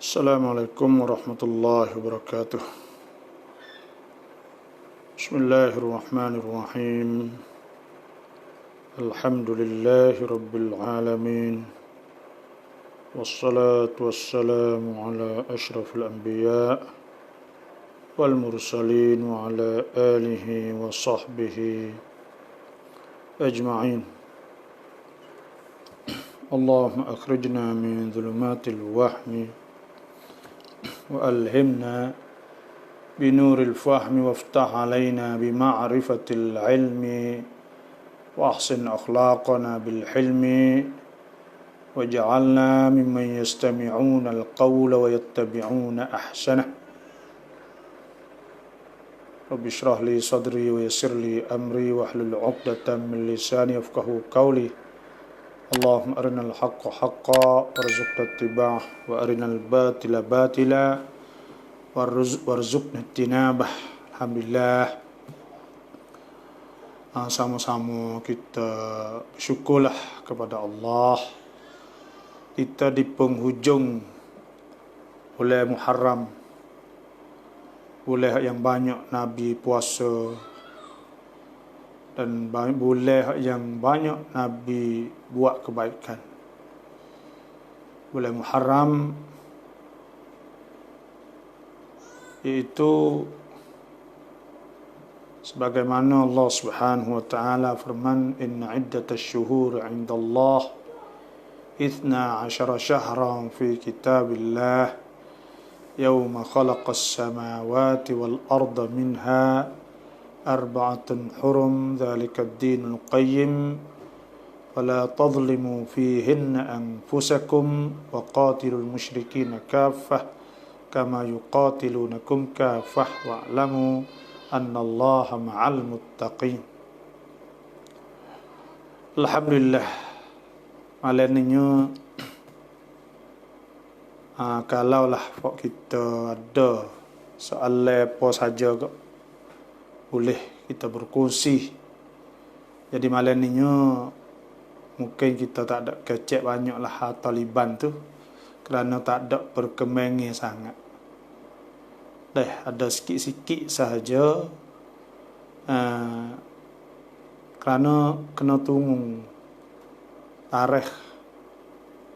Assalamualaikum warahmatullahi wabarakatuh. Bismillahirrahmanirrahim. Alhamdulillahi rabbil alamin. Wassalatu wassalamu ala ashrafil anbiya wal mursalin wa ala alihi wa sahbihi ajma'in. Allahumma akhrijna min dhulumatil wahmi وألهمنا بنور الفهم وافتح علينا بمعرفة العلم وأحسن أخلاقنا بالحلم واجعلنا ممن يستمعون القول ويتبعون أحسنه رب اشرح لي صدري ويسر لي أمري واحلل عقدة من لساني يفقهوا قولي اللهم أرنا الحق حقا وارزقنا اتباعه وأرنا الباطل باطلا warzuqna tinabah. Alhamdulillah, sama-sama kita bersyukurlah kepada Allah. Kita di penghujung bulan Muharram, bulan yang banyak Nabi puasa dan bulan yang banyak Nabi buat kebaikan. Bulan Muharram iaitu sebagaimana Allah Subhanahu wa taala firman, inna iddatash shuhur 'indallah 12 syahran fi kitabillah yawma khalaqas samawati wal arda minha arba'atun hurum dhalika ad-dinul qayyim fala tadhlimu fihinna anfusakum wa qatilul musyrikina kaffah kama yuqatilunakum kafah wa'lamu annallaha ma'al muttaqin. Alhamdulillah, malainya kalaulah kita ada soalan apa saja kok boleh kita berkongsi. Jadi malainya mungkin kita tak ada kecek banyaklah Taliban tu kerana tak ada perkembangan sangat. Ada sikit-sikit sahaja kerana kena tunggu tarikh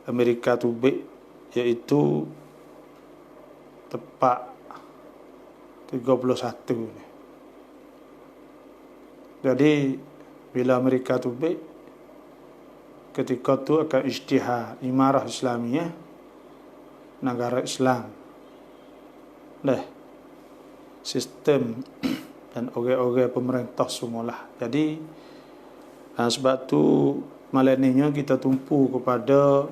Amerika Tubik, iaitu tepat 31 ni. Jadi bila Amerika Tubik, ketika tu akan ijtihad Imarah Islamiyah, negara Islam. Sistem dan orang-orang pemerintah semualah. Jadi sebab tu malainya kita tumpu kepada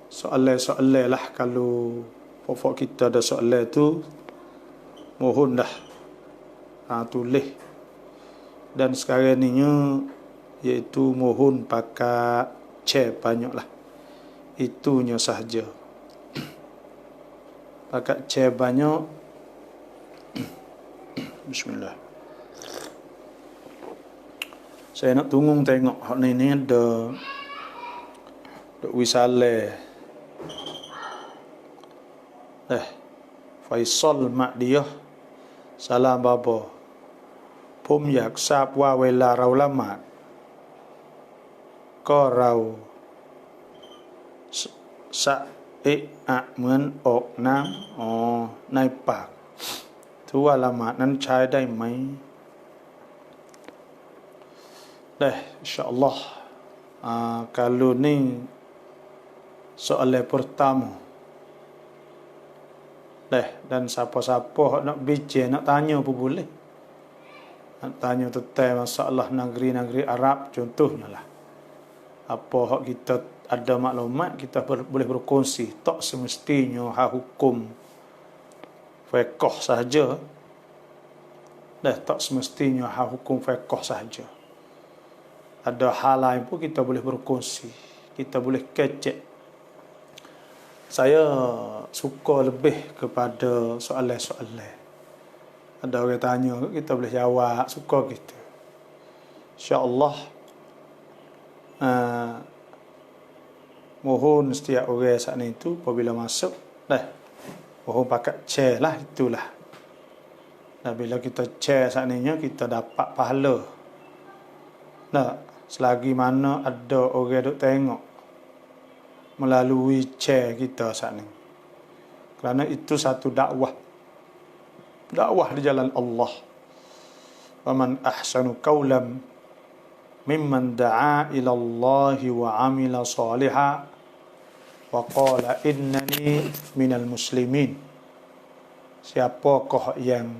soalan-soalan lah. Kalau pokok kita ada soalan tu, mohon dah tulis. Dan sekarang ni iaitu mohon pakai chat banyak lah. Itunya sahaja. Pakai chat banyak. Bismillah. Saya nak tunggu tengok hak ni ada wisale. Faisal mak dia salam bapa. Pum yak sap wa wela rau lamat. Ko rau saเหมือนออกน้ำในปากถือว่าละหมาดนั้นใช้ได้ไหมInsyaAllah. Kalau ni soalan pertama, dan siapa-siapa nak bincang, nak tanya pun boleh. Nak tanya tentang masalah negeri-negeri Arab contohnya lah. Apa hak kita ada maklumat, kita boleh berkongsi. Tak semestinya hukum fiqh sahaja. Tak semestinya hukum fiqh sahaja. Ada hal lain pun kita boleh berkongsi. Kita boleh kecek. Saya suka lebih kepada soalan-soalan. Ada orang tanya, kita boleh jawab, suka kita. InsyaAllah mohon setiap orang saat itu apabila masuk dah mohon pakai chair lah itulah. Dan bila kita chair saat ini kita dapat pahala. Nah, selagi mana ada orang duk tengok melalui chair kita saat ini. Kerana itu satu dakwah. Dakwah di jalan Allah. Wa man ahsanu qawlan mimman da'a ila Allah wa 'amila shalihan wa qala innani minal muslimin. Siapakah yang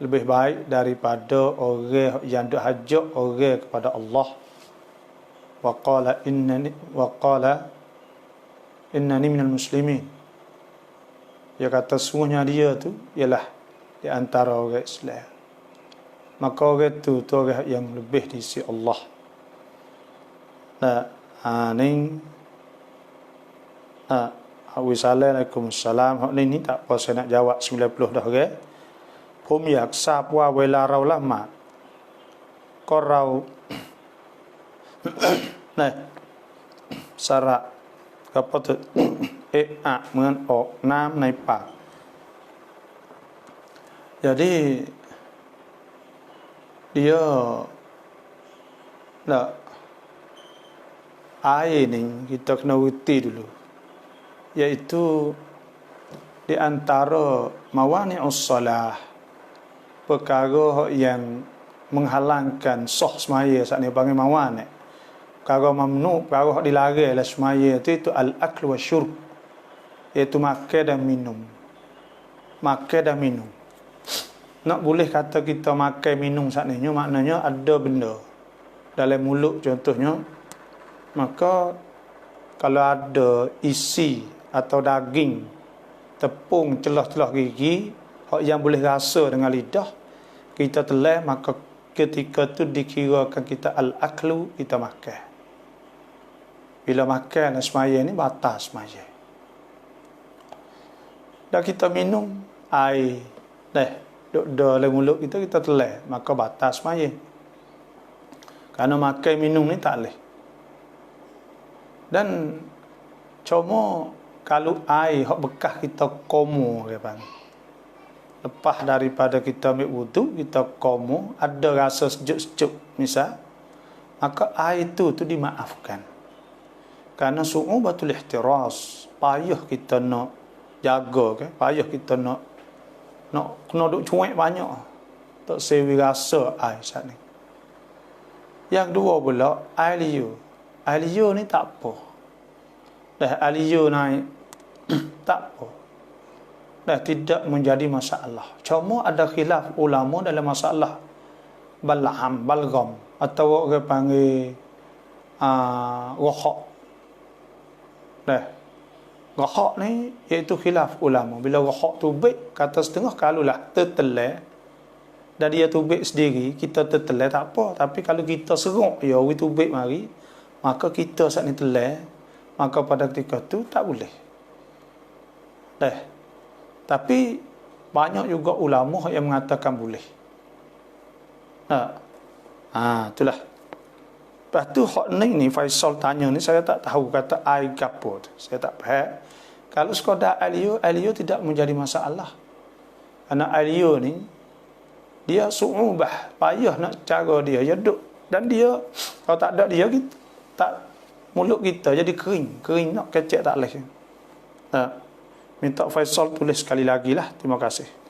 lebih baik daripada orang yang hajat orang kepada Allah wa qala innani minal muslimin. Dia kata sungguhnya dia tu ialah di antara orang Islam. Maka orang tu orang yang lebih di sisi Allah. Nah, Waalaikumsalam. Hak ni tak apa saya nak jawab 90 dah orang. Pum yak sapwa wela rau lama. Ko rau nah. Sara apa tu? เหมือนออกน้ำในปาก Jadi dia nak air ni kita kena uti dulu, iaitu di antara mawani'us salah, perkara yang menghalangkan sah semaya saat ni panggil mawani'. Perkara mamnu, perkara dilarang oleh semaya itu al-akl wa syurb, iaitu makan dan minum. Makan dan minum. Nak boleh kata kita makan minum saat ni, maknanya ada benda dalam mulut contohnya. Maka kalau ada isi atau daging, tepung, celah-celah gigi yang boleh rasa dengan lidah, kita telan, maka ketika tu dikirakan kita al-aklu, kita makan. Bila makan semaya ni batas semaya. Dan kita minum air dalam mulut kita telan, maka batas semaya. Kerana makan minum ni tak boleh. Dan cuma kalau air hak bekas kita komo ke bang. Lepas daripada kita ambil wudu, kita komo, ada rasa sejuk-sejuk misal, maka air tu dimaafkan. Kerana su'ubatul ihtiras, payah kita nak jaga ke, payah kita nak kena duk cuek banyak. Tak sewi rasa air saat ni. Yang dua pula air liur. Air liur ni tak apa. Dah air liur naik tak apa. Dah tidak menjadi masalah. Cuma ada khilaf ulama dalam masalah balgham atau orang panggil rohak. Dah rohak ni iaitu khilaf ulama. Bila rohak tu baik, kata setengah kalulah tertelai dan dia tu baik sendiri, kita tertelai tak apa. Tapi kalau kita serok ya orang tu baik mari, maka kita saat ni telai, maka pada ketika tu tak boleh. Tapi banyak juga ulama yang mengatakan boleh. Itulah. Lepas tu hak ni Faisal tanya ni, saya tak tahu kata air gapo tu. Saya tak faham. Kalau sekadar air liur tidak menjadi masalah. Kerana air liur ni dia su'ubah, payah nak cara dia duduk. Dan dia kalau tak ada dia kita tak, mulut kita jadi kering nak kecek tak boleh. Minta Faisal tulis sekali lagi lah. Terima kasih.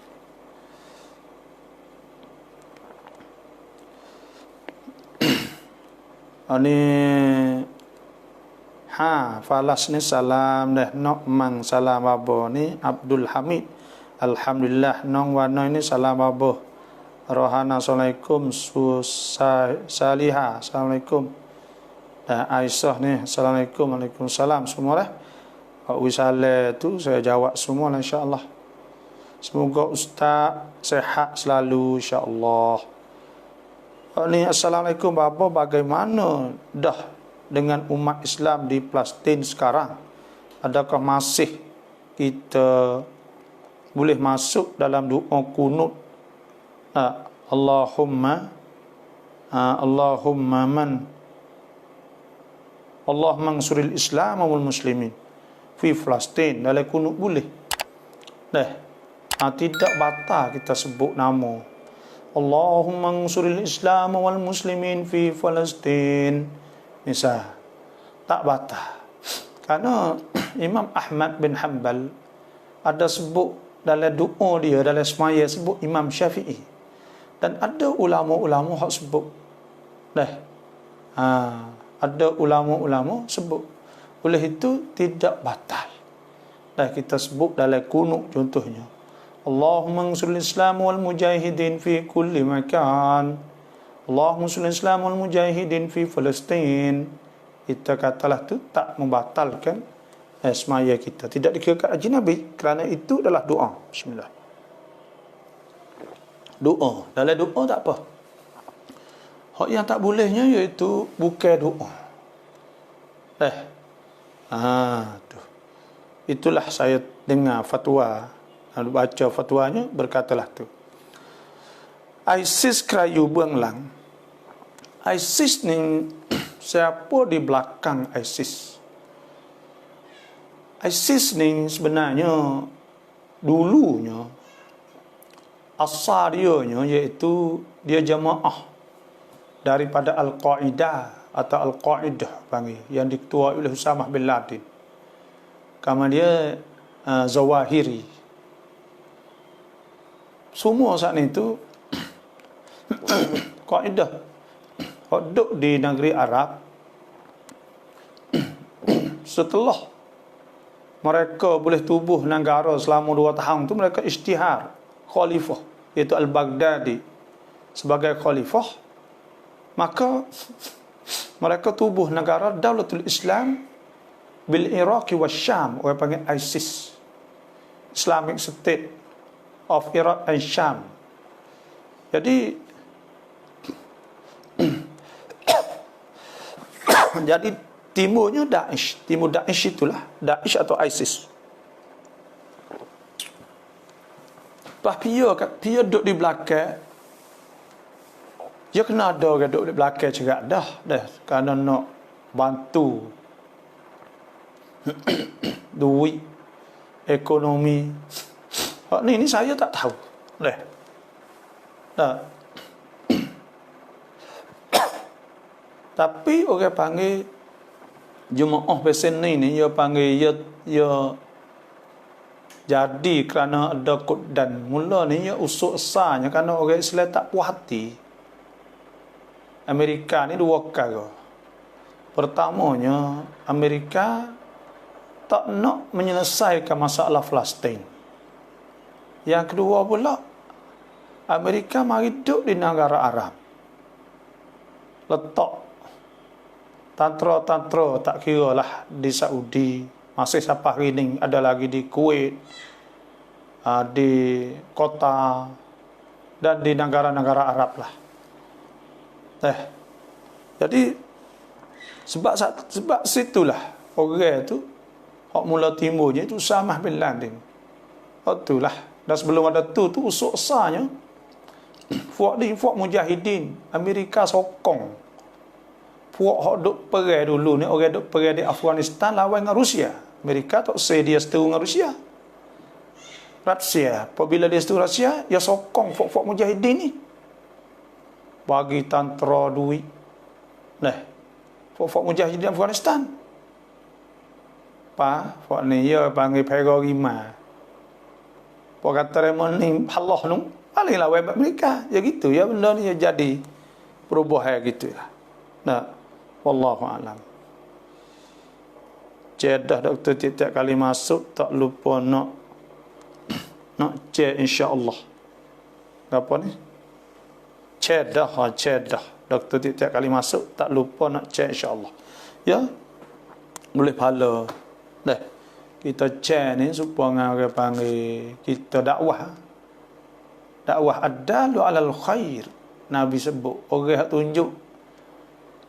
Ini falas ni salam dah nok mang salam babo ni Abdul Hamid. Alhamdulillah nong warna ini salam babo. Rohana assalamualaikum, Salihah assalamualaikum. Aisyah ni assalamualaikum, waalaikumsalam semua lah. Pak Wisale tu saya jawab semua lah insya-Allah. Semoga ustaz sihat selalu insya-Allah. Ni assalamualaikum bapa, bagaimana dah dengan umat Islam di Palestin sekarang? Adakah masih kita boleh masuk dalam doa kunut Allahumma man Allah mansuril Islam wal muslimin fi Palestin, dalam kunut boleh. Tidak batal kita sebut nama Allahumma ansuril Islam wal muslimin fi Palestin. Misal, tak batal. Karena Imam Ahmad bin Hanbal ada sebut dalam doa dia, dalam semaya sebut Imam Syafi'i. Dan ada ulama-ulama yang sebut. Ada ulama-ulama sebut. Oleh itu tidak batal. Kita sebut dalam kunut contohnya. Allahumma ansuril Islam wal mujahidin fi kulli makan. Allahumma ansuril Islam wal mujahidin fi Palestin. Kita katalah tu tak membatalkan semaya kita. Tidak dikira haji Nabi, kerana itu adalah doa. Bismillah. Doa. Dalam doa tak apa. Hak yang tak bolehnya iaitu bukan doa. Tu. Itulah saya dengar fatwa, baca fatwanya berkatalah tu. ISIS kerayu Benglang. ISIS ni siapa di belakang ISIS? ISIS ni sebenarnya dulunya asal dia iaitu dia jamaah daripada Al-Qaeda atau Al-Qaedah panggil, yang diketuai oleh Usamah bin Laden. Kama dia Zawahiri. Semua saat itu Qaedah duduk di negeri Arab. Setelah mereka boleh tubuh negara selama 2 tahun tu, mereka isytihar khalifah, iaitu Al-Baghdadi sebagai khalifah. Maka mereka tubuh negara Daulatul Islam bil Iraq wa Syam, orang panggil ISIS, Islamic State of Iraq and Syam. Jadi jadi timurnya Daesh, timur Daesh itulah Daesh atau ISIS. Lepas dia duduk di belakang, dia kena ada orang duduk di belakang juga dah kerana nak bantu duit ekonomi. Hak ni saya tak tahu. Tapi orang panggil jemaah pesen ni dia panggil ya jadi kerana ada kod dan mula ni ya usuk asalnya kerana orang Islam tak puas hati. Amerika ni 2 perkara. Pertamanya, Amerika tak nak menyelesaikan masalah Palestin. Yang kedua pula, Amerika mari duduk di negara Arab. Letak tantra tak kira lah di Saudi, masih sampai hari ni ada lagi di Kuwait, di kota dan di negara-negara Arab lah. Jadi sebab situlah orang tu hak mula timbulnya itu Usamah bin Laden. Itulah. Dan sebelum ada tu usuk asanya fuak mujahidin Amerika sokong. Puak hak duk perang dulu ni, orang duk perang di Afghanistan lawan dengan Rusia. Amerika tak sedia seteru dengan Rusia. Apabila dia seteru Rusia, dia sokong fuak mujahidin ni. Bagi tantra duit. Fuak mujahidin Afghanistan. Fuak ni dia panggil Perorima. Puak kata remon ni Allah nu paling lawan Amerika. Ya gitu ya, benda ni jadi perubahan gitu lah. Wallahu a'lam. Cedah doktor tiap kali masuk tak lupa nak cek insya-Allah. Apa ni? Cedah. Doktor tiap kali masuk tak lupa nak cek insya-Allah. Ya. Boleh pahala. Kita cek ni supaya orang panggil kita dakwah. Dakwah adalu alal khair. Nabi sebut orang tunjuk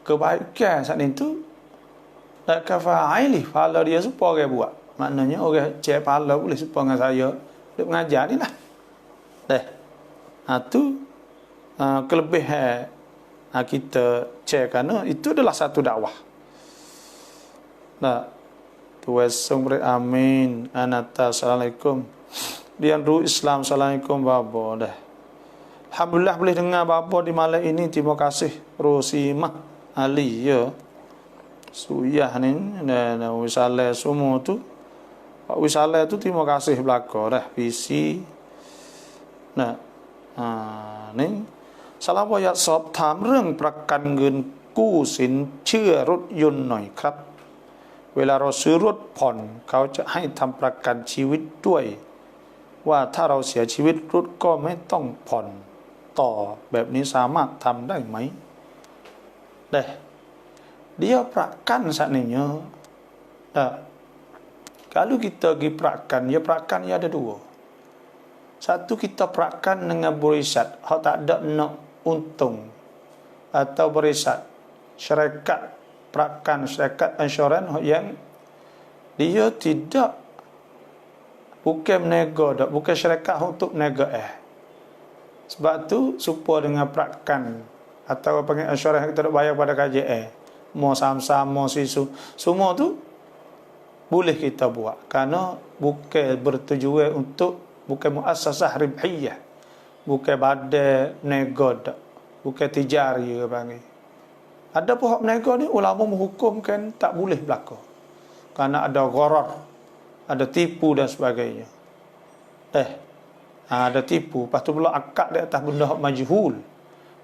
kebaikan saat itu tak kafa'ili pahala dia supaya orang buat. Maknanya orang cek pahala boleh supaya dengan saya duk mengajar ni lah. Tu kelebihan kita cek kerana itu adalah satu dakwah. Nah, tuwesung bre amin. Anata assalamualaikum. Dian ru Islam assalamualaikum babo dah. Alhamdulillah boleh dengar babo di malam ini. Terima kasih Rosimah Ali ya. Suyah ni dan wisale semua tu. Pak wisale tu terima kasih belaka dah PC. Nah, ni salamว่าอยากสอบถามเรื่องประกันเงินกู้สินเชื่อรถยนต์หน่อยครับเวลาเราซื้อรถผ่อนเขาจะให้ทำประกันชีวิตด้วยว่าถ้าเราเสียชีวิตรถก็ไม่ต้องผ่อนต่อแบบนี้สามารถทำได้ไหมdia prakan sakninya kalau kita pergi prakan ya ada dua. Satu, kita prakan dengan berisyat hak tak ada nak untung, atau berisyat syarikat prakan, syarikat insurans yang dia tidak bukan menega, bukan syarikat untuk menega sebab tu supaya dengan prakan atau panggil insurans kita tak bayar pada KJA mau sama-sama sisu semua tu boleh kita buat kerana bukan bertujuan untuk, bukan muassasah ribhiyah, bukan badai nego, bukan tijari ke panggil. Ada pun hak nego ni ulama menghukumkan tak boleh berlaku kerana ada gharar, ada tipu dan sebagainya. Ada tipu, lepas tu pula akad di atas benda hak majhul,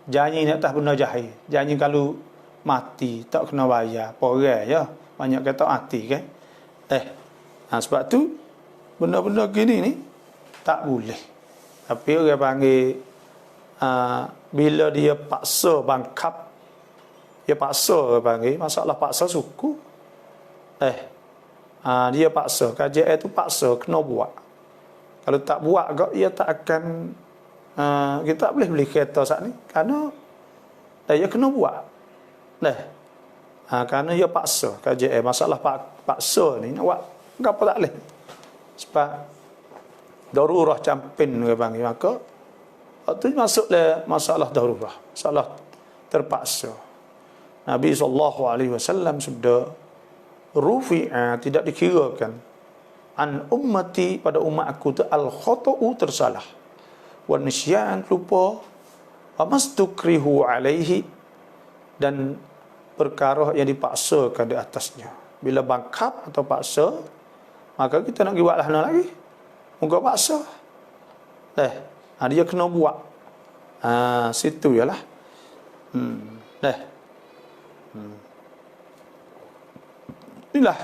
janji di atas benda jahil. Janji kalau mati tak kena bayar, porang ya, banyak kata mati kan. Sebab tu benda-benda gini ni tak boleh. Tapi orang panggil bila dia paksa bangkap, dia paksa orang panggil, masalah paksa suku. Dia paksa, KJA tu paksa kena buat. Kalau tak buat kok dia tak akan kita tak boleh beli kereta saat ni kerana dia kena buat. Kerana dia paksa KJA, masalah paksa ni nak buat apa tak boleh. Sebab darurah campin orang panggil, maka waktu masuklah masalah darurah, masalah terpaksa. Nabi SAW sudah rufi'a, tidak dikirakan an ummati, pada umat aku tu al-khata'u, tersalah, wa nisyan, lupa, wa mastukrihu alaihi, dan perkara yang dipaksakan di atasnya. Bila bangkap atau paksa, maka kita nak buat lah lagi. Muka paksa. Dia kena buat. Situ ialah. Inilah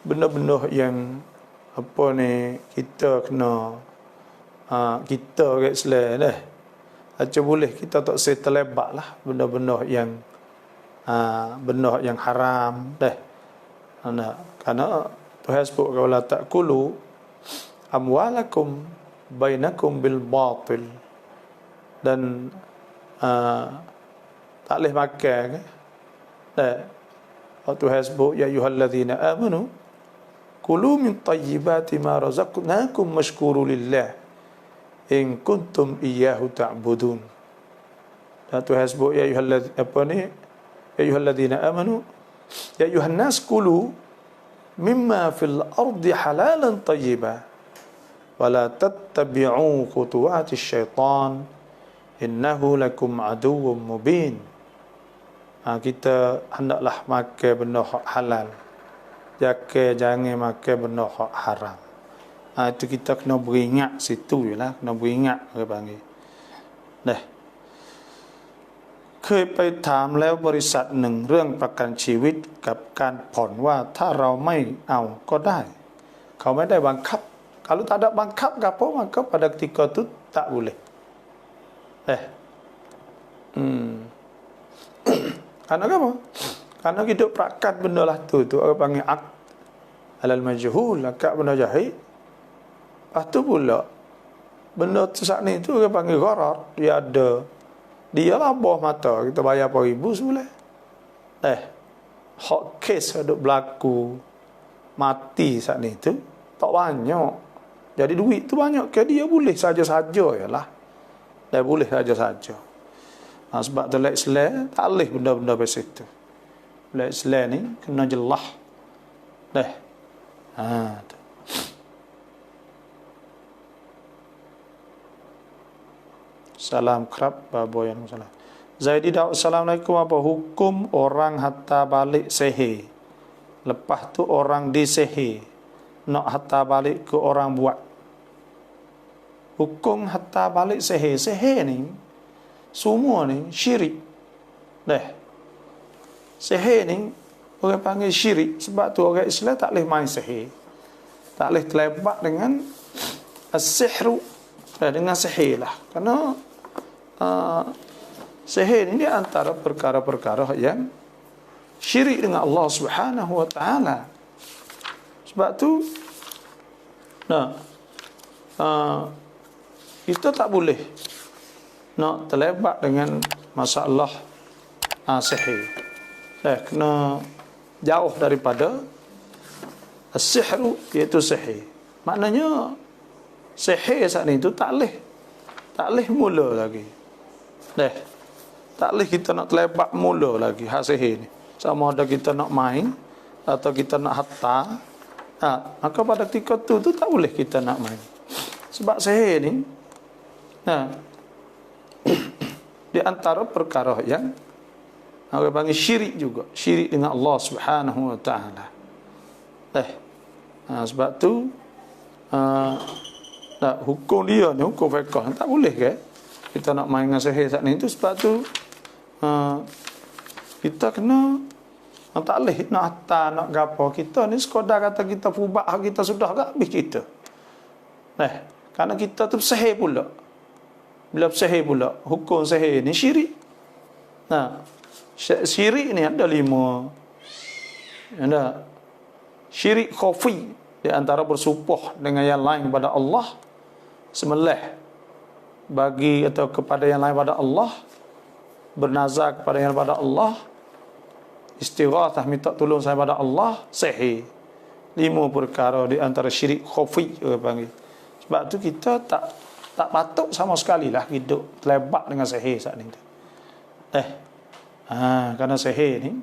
benda-benda yang apa ni kita kena kita kat Islam Aja boleh kita tak saya terlebat lah benda-benda yang benda yang haram karena Tuhan sebut wala ta'kulu amwalakum bainakum bil batil, dan tak boleh makan Tuhan sebut ya ayyuhallazina amanu kulu min tayyibati ma razaqnakum washkuru lillah in kuntum iyyahu ta'budun. Dan Tuhan sebut ya ayyuhallazina amanu ya ayyuhan nas kulu mimma fil ardi halalan tayyiba wala tattabi'u khutuwati syaitan innahu lakum aduwwum mubin. Kita hendaklah makan benda halal, jangan makan benda haram. Itu kita kena beringat situ je lah, kena beringat orang panggil. เคยไปถามแล้วบริษัทหนึ่งเรื่องประกันชีวิตกับการผ่อนว่าถ้าเราไม่เอาก็ได้เขาไม่ได้บังคับ kalau tak ada bangkap gapo maka pada ketika itu tak boleh karena apa? Karena hidup prakat benda lah tu orang panggil ak alal majhul, akad benda jahil. Lepas tu pula benda tu saat ni tu orang panggil gharar, dia ada, dia lah bawah mata, kita bayar per ribu sebulan. Hot case ada berlaku mati saat ni tu tak banyak, jadi duit tu banyak ke dia boleh saja-saja je lah, dia boleh saja-saja. Sebab tu Islam tak boleh benda-benda macam itu. Islam ni kena jelas Dah. Tu. Salam kerap babo yang salah. Zaidi Daud, Assalamualaikum, apa hukum orang hatta balik sihir? Lepas tu orang disihir, nak hatta balik ke orang buat. Hukum hatta balik sihir. Sihir ni semua ni syirik. Dah. Sihir ni orang panggil syirik sebab tu orang Islam tak boleh main sihir. Tak boleh terlibat dengan as-sihru, dengan sihir lah. Kerana sihir ini antara perkara-perkara yang syirik dengan Allah Subhanahu wa taala. Sebab tu kita tak boleh nak terlibat dengan masalah sihir. Kena jauh daripada as-sihru, iaitu sihir. Maknanya sihir saat ni tu tak boleh mula lagi. Tak boleh kita nak terlibat mula lagi hak sihir ni. Sama ada kita nak main atau kita nak hatta, maka pada ketika tu tak boleh kita nak main. Sebab sihir ni di antara perkara yang orang panggil syirik juga, syirik dengan Allah Subhanahu wa taala. Sebab tu hukum dia ni, hukum fiqh tak boleh ke kita nak main dengan sihir saat ni tu. Sebab tu kita kena tak boleh nak hatta nak gapo. Kita ni sekadar kata kita fubak kita sudah ke habis kita. Kerana kita tu sihir pula. Bila sihir pula, hukum sihir ni syirik. Syirik ni ada 5. Ada syirik khafi, di antara bersumpah dengan yang lain kepada Allah, sembelih bagi atau kepada yang lain pada Allah, bernazar kepada yang lain pada Allah, istighatsah minta tolong saya pada Allah, sihir. 5 perkara di antara syirik khafi orang panggil. Sebab tu kita tak patut sama sekali lah hidup terlibat dengan sihir saat ni. Kerana sihir ni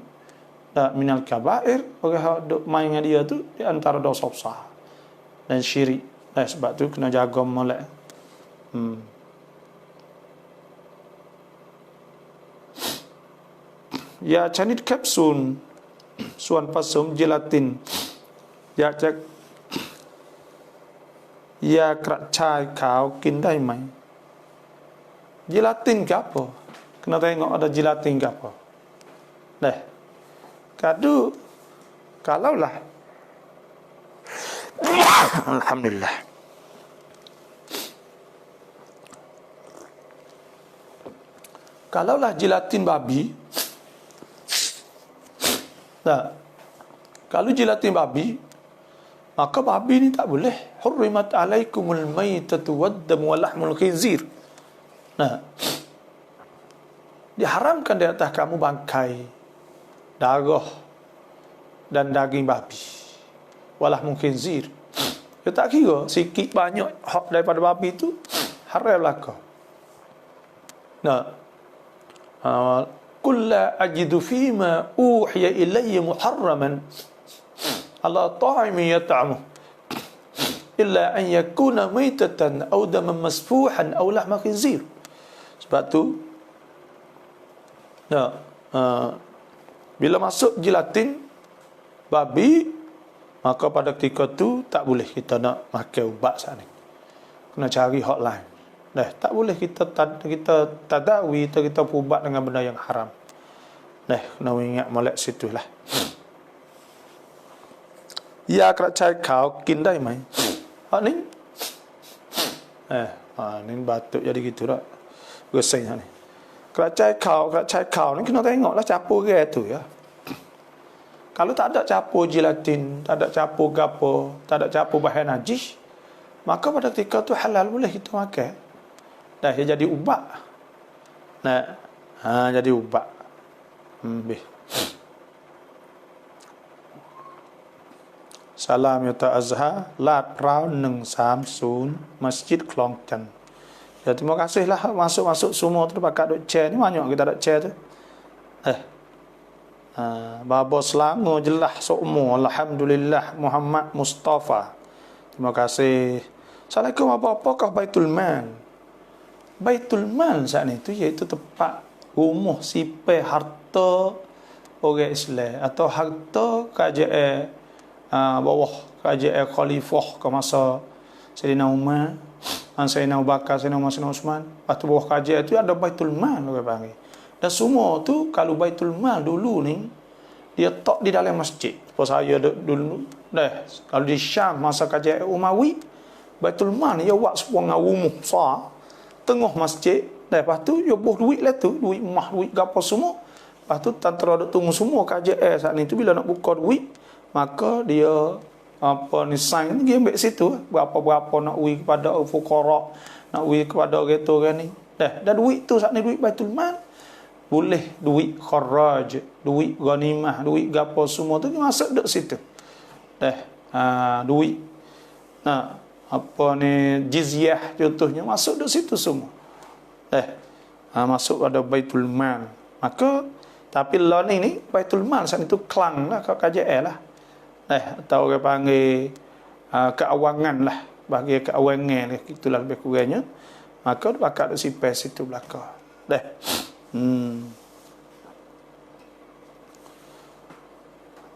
minal kabair, orang duk main dengan dia tu di antara dosa besar dan syirik. Sebab tu kena jaga molek. Ya canit kapsun suan pasum gelatin ya cak ya kerak chai khao kin dai mai. Gelatin ke apa? Kena tengok ada gelatin ke apa. Kadu kalaulah alhamdulillah. Kalaulah gelatin babi, kalau gelatin babi, maka babi ni tak boleh. Hurrimat alaikumul maitatu waddam wa lahmul khinzir. Diharamkan di atas kamu bangkai, darah dan daging babi, walahmul khinzir. Dia tak kira sikit banyak hak daripada babi tu haram lah kau. Qul la ajidu fima uhiya ilayya muharraman ala ta'imin yat'amuh illa an yakuna maitatan aw daman masfuhan aw lahma khinzir. Sebab tu bila masuk gelatin babi, maka pada ketika tu tak boleh kita nak makan ubat saat ni. Kena cari hak lain. Tak boleh kita tadawi, kita ubat dengan benda yang haram. Kena ingat molek situlah. Ya kerak cai kau kin dai mai. Hak ni ni batuk jadi gitu dah. Geseng ni. Kerak cai kau ni kena tengoklah capur dia tu ya. Kalau tak ada capur gelatin, tak ada capur gapo, tak ada capur bahan najis, maka pada ketika tu halal boleh kita makan. Dia jadi ubat. Jadi ubat. Salam ya ta Azhar, Lad Prau 130 Masjid Klong Chan. Ya terima kasihlah masuk semua tu pakat duk chair ni, banyak kita ada chair tu. Babo Selangor jelas semua. Alhamdulillah Muhammad Mustafa. Terima kasih. Assalamualaikum, apakah Baitul Mal? Baitul Mal saat itu iaitu tempat rumah sipai harta orang Islam atau harta kerajaan bawah kerajaan khalifah ke masa Sayyidina Umar, Sayyidina Abu Bakar, Sayyidina Umar, Sayyidina Osman. Lepas tu bawah kerajaan itu ada Baitul Mal orang panggil. Dan semua tu kalau Baitul Mal dulu ni dia tak di dalam masjid. Sebab saya dulu dah kalau di Syam masa kerajaan Umawi, Baitul Mal ni dia buat sebuah rumah besar tengah masjid. Dah lepas tu dia buh duit lah tu, duit emas, duit gapo semua. Lepas tu tentera duk tunggu semua kerajaan saat ni tu bila nak buka duit, maka dia apa ni sign dia ambil situ berapa-berapa nak bagi kepada fuqara, nak bagi kepada orang tu kan ni. Dah duit tu saat ni duit Baitul Mal. Boleh duit kharaj, duit ghanimah, duit gapo semua tu masuk dekat situ. Duit apa ni jizyah contohnya masuk dekat situ semua. Masuk pada Baitul Mal. Maka tapi lah ni Baitul Mal saat itu kelang lah kat KJL lah. Atau orang panggil keawangan lah, bagi keawangan lah, itulah lebih kurangnya. Maka bakat si pes itu belakang.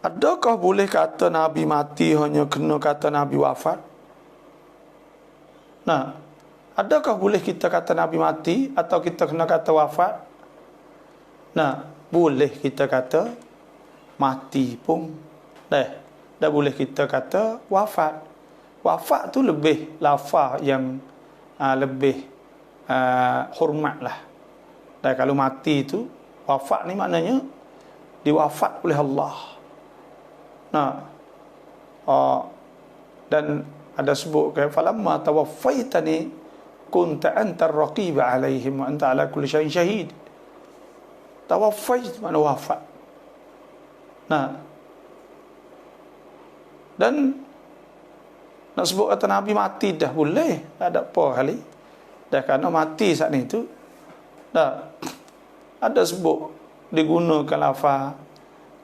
Adakah boleh kata Nabi mati hanya kena kata Nabi wafat? Adakah boleh kita kata Nabi mati atau kita kena kata wafat? Boleh kita kata mati pun. Dah boleh kita kata wafat. Wafat tu lebih lafaz yang lebih hormat lah. Kalau mati tu, wafat ni maknanya diwafat oleh Allah. Dan ada sebut kan falamma tawaffaitani kunta antar raqib alaihim wa anta ala kulli syai'in syahid. Tawaffait makna wafat. Dan nak sebut kata Nabi mati dah boleh, tak ada apa kali. Dah kerana mati saat ni tu ada sebut digunakan lafaz,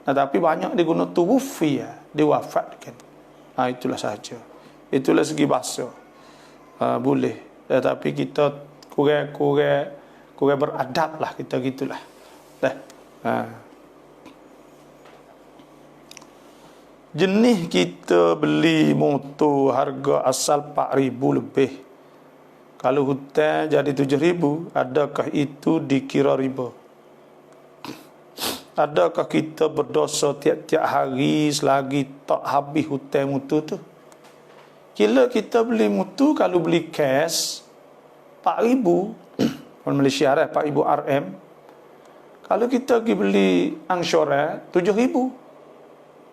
tapi banyak digunakan tuwfiya, diwafatkan. Itulah sahaja. Itulah segi bahasa. Boleh. Tapi kita kurang beradab lah kita gitulah. Jenis kita beli motor harga asal 4,000 lebih. Kalau hutang jadi 7,000, adakah itu dikira riba? Adakah kita berdosa tiap-tiap hari selagi tak habis hutang motor tu? Kira kita beli motor, kalau beli cash 4,000 orang Malaysia dah 4,000 RM. Kalau kita pergi beli angsuran 7,000,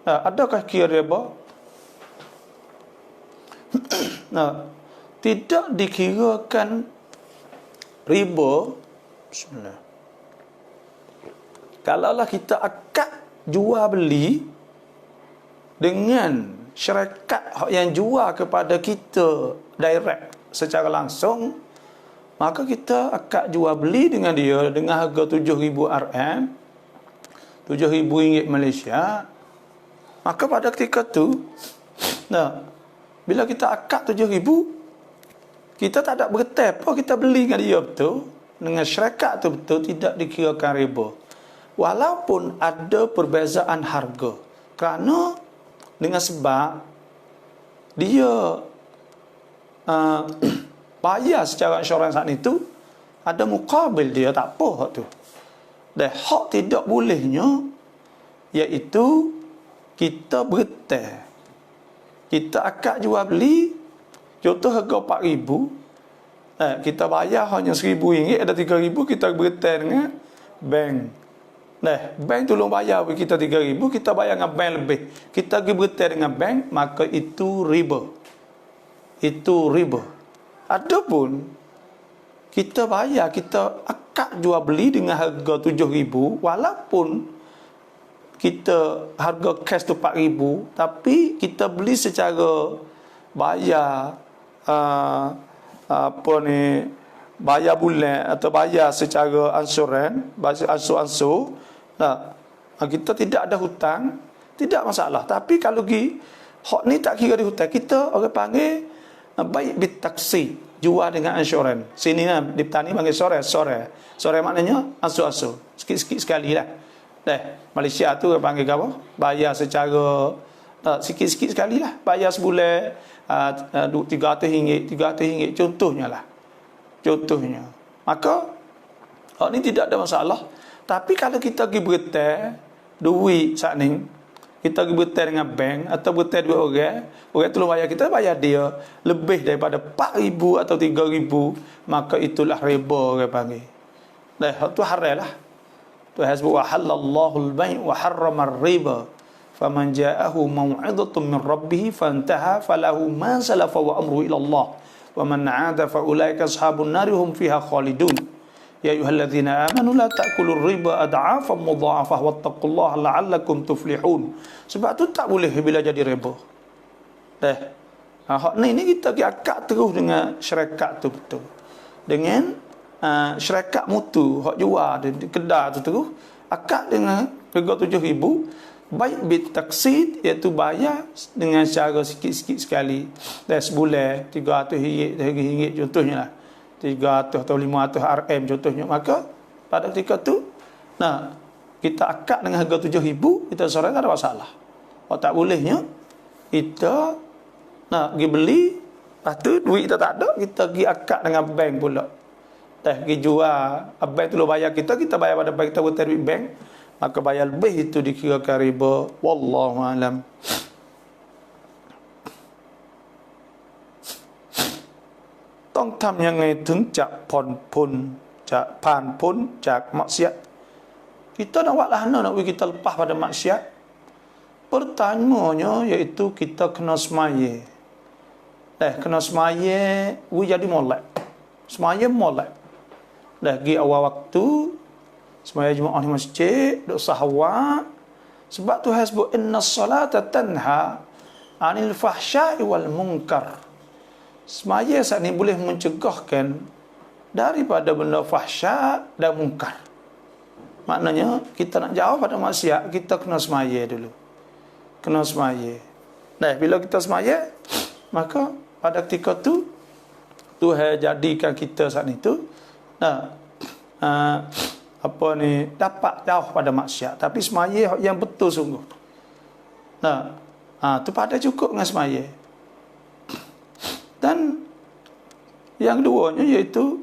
adakah kira riba? Tidak dikirakan riba. Bismillah. Kalaulah kita akad jual beli dengan syarikat yang jual kepada kita direct secara langsung, maka kita akad jual beli dengan dia dengan harga 7,000 RM, 7,000 ringgit Malaysia. Maka pada ketika tu, bila kita akad 7,000, kita tak ada bergetar apa, kita beli dengan dia betul, dengan syarikat tu betul, tidak dikirakan riba. Walaupun ada perbezaan harga, kerana dengan sebab dia bayar secara insurans saat itu, ada mukabil dia, tak apa hak tu. Dan hak tidak bolehnya iaitu kita bergetar. Kita akad jual beli, contoh harga 4,000, kita bayar hanya RM1,000, ada 3,000, kita bergetar dengan bank. Bank tolong bayar kita 3,000, kita bayar dengan bank lebih. Kita pergi bergetar dengan bank, maka itu riba. Itu riba. Adapun kita bayar, kita akad jual beli dengan harga 7,000, walaupun kita harga cash tu 4,000, tapi kita beli secara bayar bayar bulan atau bayar secara ansuran, bayar ansur-ansur. Kita tidak ada hutang, tidak masalah. Tapi kalau hak ni tak kira di hutang, kita orang panggil baik bitaksi, jual dengan insurans. Sini di petani panggil sore. Sore maknanya asu-asu. Sikit-sikit sekali lah. Malaysia tu orang panggil apa? Bayar secara sikit-sikit sekali lah. Bayar sebulan RM300, contohnya lah. Contohnya. Maka hak ni tidak ada masalah. Tapi kalau kita pergi bertai duit saat ni, kita pergi bertai dengan bank atau bertai duit orang tu bayar kita, bayar dia lebih daripada 4,000 atau 3,000, maka itulah riba orang panggil. Hak tu haram lah. Tu hasbu wa halallahu al-bai' wa harrama ar-riba. Faman ja'ahu maw'idhatun min rabbih fantaha falahu ma salafa wa amruhu ila Allah. Wa man 'ada fa ulaika ashabun nar hum fiha khalidun. Ya ayyuhalladzina amanu la ta'kulur riba ad'afan mudha'afah wattaqullaha la'allakum tuflihun. Sebab tu tak boleh bila jadi riba. Hak ni kita akad terus dengan syarikat tu betul. Dengan syarikat mutu hak jual di kedai tu terus akad dengan harga 7,000, baik bitaksid, iaitu bayar dengan cara sikit-sikit sekali. Sebulan RM300 contohnya lah. 300 atau 500 RM contohnya. Maka pada ketika tu kita akad dengan harga 7,000, kita sorang tak ada masalah. Kalau tak bolehnya kita pergi beli, lepas tu duit kita tak ada, kita pergi akad dengan bank pula. Pergi jual, bank tu bayar kita bayar pada bank, kita buat duit bank, maka bayar lebih itu dikirakan riba. Wallahu alam.ต้องทำยังไงถึงจะผ่อนพ้นจะผ่านพ้นจากmaksiat? Kita nak buat lah nak kita lepas pada maksiat. Pertanyaannya iaitu kita kena semaya. Kena semaya, jadi molek. Semaya molek. Pergi awal waktu, semaya jemaah di masjid, duk sahwat. Sebab Tuhan sebut innas salata tanha 'anil fahsya'i wal munkar. Semaya saat ini boleh mencegahkan daripada benda fahsya dan mungkar. Maknanya kita nak jauh pada maksiat, kita kena semaya dulu. Kena semaya. Bila kita semaya, maka pada ketika tu Tuhan jadikan kita saat itu dapat jauh pada maksiat. Tapi semaya yang betul sungguh. Tu pada cukup dengan semaya. Dan yang keduanya iaitu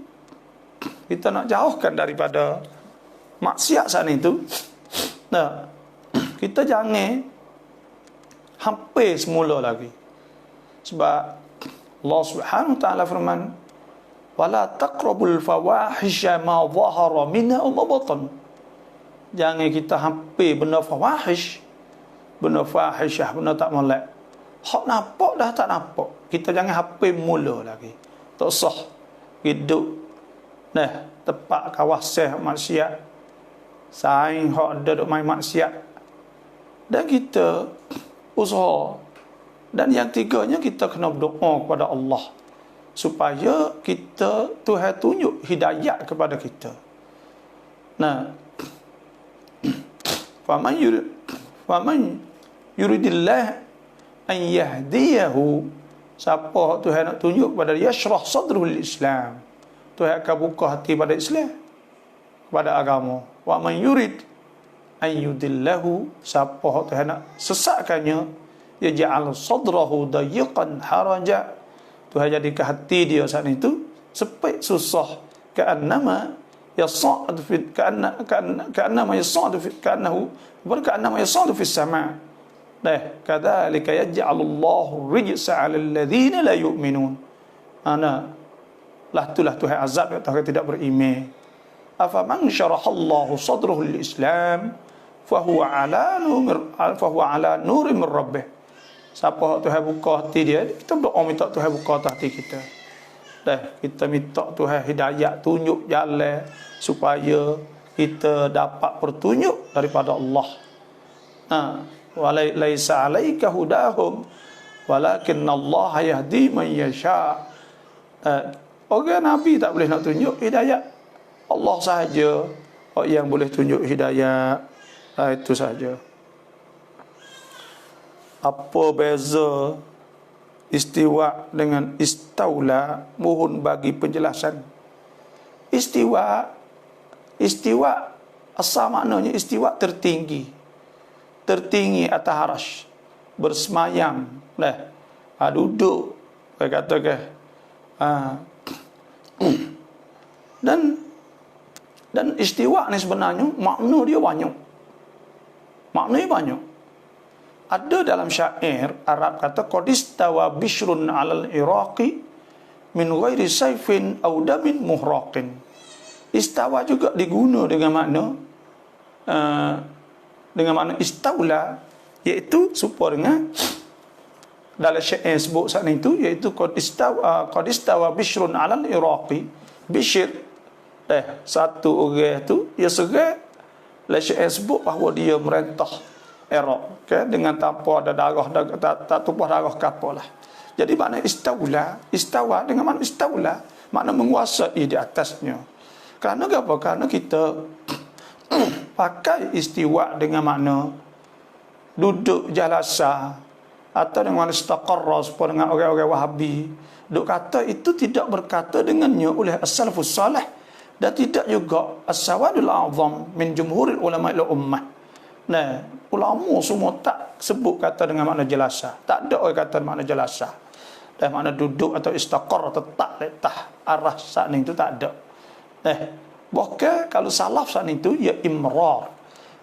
kita nak jauhkan daripada maksiat saat itu. Kita jangan hampir semula lagi. Sebab Allah Subhanahu wa taala firman, wala taqrabul fawahisha ma dhahara minha wa batan. Jangan kita hampir benda fawahish, benda fahishah, benda tak molek. Hak nampak dah tak nampak, kita jangan hampir mula lagi. Tak sah hidup tempat kawasan maksiat, saing hak ada duk main maksiat, dan kita usaha. Dan yang tiganya, kita kena berdoa kepada Allah supaya kita, Tuhan tunjuk hidayat kepada kita. Faman yuridillah an yahdiyahu, siapa Tuhan nak tunjuk kepada dia, yashrah sadruhu lil Islam, Tuhan akan buka hati pada Islam, kepada agama. Wa man yurid an yudillahu, siapa Tuhan nak sesatkannya, yaj'al sadrahu dayiqan haraja, Tuhan jadikan hati dia saat itu sempit, susah, ka'annama yas'adu fi ka'annama yas'adu fi ka'annama yas'adu fi sama'. Kadzalika yaj'alullahu rijsa 'alal ladzina la yu'minun. Itulah Tuhan azab kepada orang tidak beriman. Afaman syarahallahu sadrahu lil Islam fahuwa 'ala nurin min rabbih. Siapa Tuhan buka hati dia, kita berdoa minta Tuhan buka hati kita. Kita minta Tuhan hidayat, tunjuk jalan supaya kita dapat petunjuk daripada Allah. Walaisa 'alaika hudahum walakinna Allah yahdi man yasha. Orang Nabi tak boleh nak tunjuk hidayat, Allah sahaja yang boleh tunjuk hidayat. Itu saja. Apa beza istiwa dengan istaula? Mohon bagi penjelasan. Istiwa asal maknanya istiwa tertinggi atas arasy, bersemayam lah, duduk, saya kata ke, dan istiwa ni sebenarnya makna dia banyak. Ada dalam syair Arab kata qadistawa bishrun 'alal iraqi min ghairi sayfin aw damin muhraqin. Istawa juga diguna dengan makna istaula, iaitu serupa dengan dalam syair sebut saat itu, iaitu qadistawa bishrun 'alal iraqi. Bishr satu orang tu dia serai, dalam syair sebut bahawa dia merentah Iraq, dengan tanpa ada darah, tak tumpah darah kapal lah. Jadi makna istawa dengan makna istaula, makna menguasai di atasnya. Kerana apa? Kerana kita pakai istiwa dengan makna duduk jalasa, atau dengan makna istaqarra, seperti dengan orang-orang Wahabi duk kata, itu tidak berkata dengannya oleh as-salafus salih, dan tidak juga as-sawadul a'zam min jumhuril ulama ila ummah. Nah, ulama semua tak sebut kata dengan makna jalasa. Tak ada orang kata makna jalasa. Dan makna duduk atau istaqar, tetap letah arah saat itu tak ada. Bahkan kalau salaf saat itu ya imrar.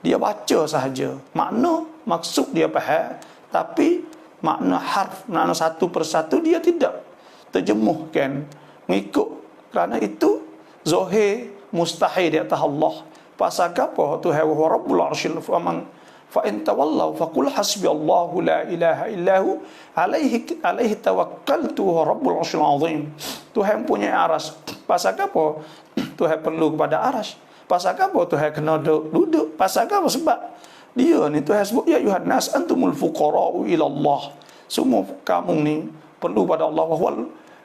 Dia baca sahaja. Makna maksud dia faham, tapi makna harf, makna satu persatu dia tidak terjemuhkan mengikut. Kerana itu zahir mustahil di atas Allah. Pasal apa? Tuhan wa rabbul arsyil faman fa in tawallaw faqul hasbiyallahu la ilaha illahu alaihi tawakkaltu wa rabbul arsyil azim. Tuhan punya aras. Pasal apa? Tuhan perlu kepada aras. Pasal apa? Tuhan kena duduk. Pasal apa? Sebab dia ni Tuhan sebut ya ayuhan nas antumul fuqara'u ila Allah. Semua kamu ni perlu pada Allah,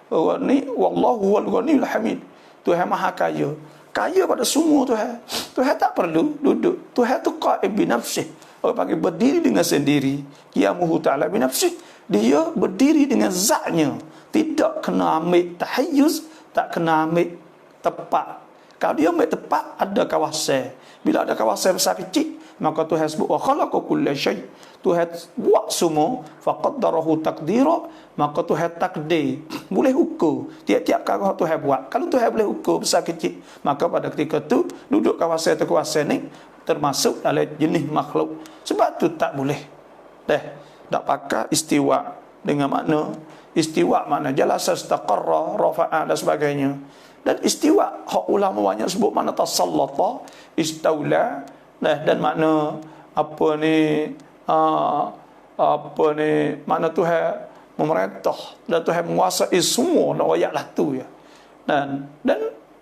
wallahu huwal ghaniyul hamid. Tuhan maha kaya. Kaya pada semua Tuhan. Tuhan tak perlu duduk. Tuhan tu qa'ib bi nafsih. Orang panggil berdiri dengan sendiri. Qiyamuhu ta'ala bi nafsih. Dia berdiri dengan zatnya. Tidak kena ambil tahayyuz, tak kena ambil tepat. Kalau dia ambil tepat, ada kawasan. Bila ada kawasan besar kecil, maka Tuhan sebut wa khalaqa kulla syai'. Tuhan buat semua, faqaddarahu taqdira, maka Tuhan takdir, boleh ukur tiap-tiap perkara Tuhan buat. Kalau Tuhan boleh ukur besar kecil, maka pada ketika tu duduk kawasan ni termasuk dalam jenis makhluk. Sebab tu tak boleh tak pakai istiwa dengan makna istiwa, makna jalasa, istaqarra, rafa'a dan sebagainya. Dan istiwa hak ulama banyak sebut makna tasallata, istaula, dan makna makna Tuhan memerintah dan Tuhan menguasai semua. Ayatlah tu ya. Dan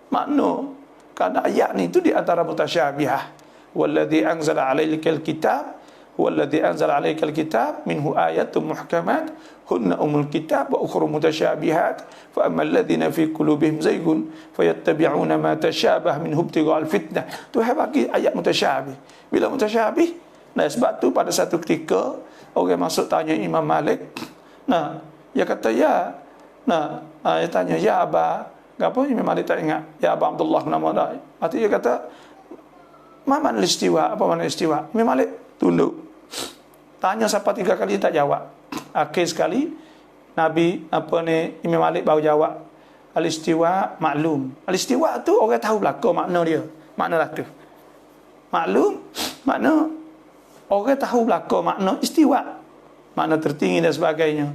makna kerana ayat ni itu di antara mutasyabihah. Walladzi anzala 'alaikal kitab walladzi anzala 'alaikal kitab minhu ayatun muhkamat hunna umul kitab wa ukhra mutasyabihat fa ammal ladzina fi qulubihim zaygun fayattabi'una ma tashabah minhu ibtigha'al fitnah. Tuhan bagi ayat mutasyabih. Bila mutasyabih, sebab tu pada satu ketika orang masuk tanya Imam Malik. Dia kata dia tanya ya Aba, apa Imam Malik tak ingat. Ya Aba Abdullah nama dia. Artinya dia kata mana istiwa? Apa makna istiwa? Imam Malik tunduk. Tanya siapa 3 kali tak jawab. Akhir sekali Nabi Imam Malik baru jawab. Al-istiwa maklum. Al-istiwa tu orang tahu belaka makna dia. Makna lah tu. Maklum makna orang tahu belaka makna istiwa, makna tertinggi dan sebagainya.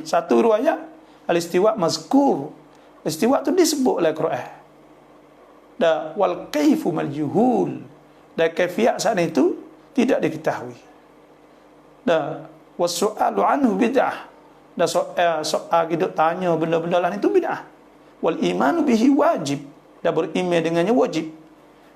Satu riwayat al-istiwa mazkur. Istiwa tu disebut oleh Quran. Dan wal kaifu maljuhul. Dan kaifiat saat itu tidak diketahui. Dan wasu'alu anhu bid'ah. Dan soal kita tanya benda-benda lain itu bid'ah. Wal imanu bihi wajib. Dan beriman dengannya wajib.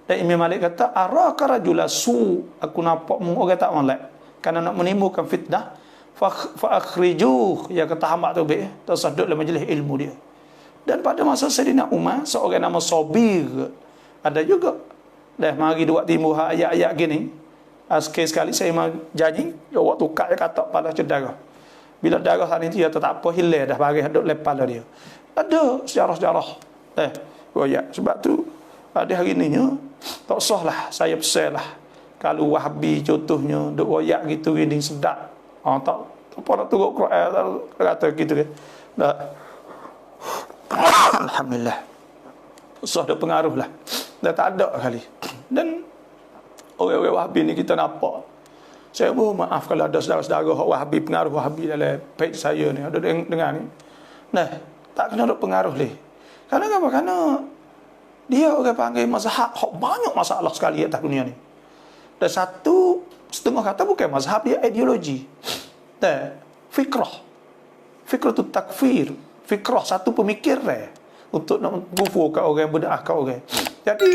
Dan Imam Malik kata araka rajula su, aku nampak orang tak molek kerana nak menimbulkan fitnah, fa akhrijuh, ya kata hamba tu tasadduk dalam majlis ilmu dia. Dan pada masa Sayyidina Umar, seorang nama Sabir ada juga Dah mari dua timbul ayat-ayat gini. Sekali saya mau janji, awak tukar kata pada cedera. Bila darah sana itu ya tak apa hilang dah bagi duk lepal dia. Ada sejarah-sejarah. Ya sebab tu ada hari ni tak sah lah saya pesan lah. Kalau Wahabi contohnya duk royak gitu gini sedap. Tak apa nak turut Quran kata gitu kan. Dah. Alhamdulillah. Sah ada pengaruh lah. Dah tak ada kali. Dan orang-orang Wahabi ni kita nampak. Saya mohon maaf kalau ada saudara-saudara Wahabi, pengaruh Wahabi dalam page saya ni, ada dengar ni. Nah, tak kena ada pengaruh ni. Karena apa? Karena dia orang panggil mazhab, banyak masalah sekali atas dunia ni. Dan satu setengah kata bukan mazhab, dia ideologi. Dan fikrah. Fikrah tu takfir. Fikrah satu pemikir untuk nak kufur kat orang, bid'ah kat orang. Jadi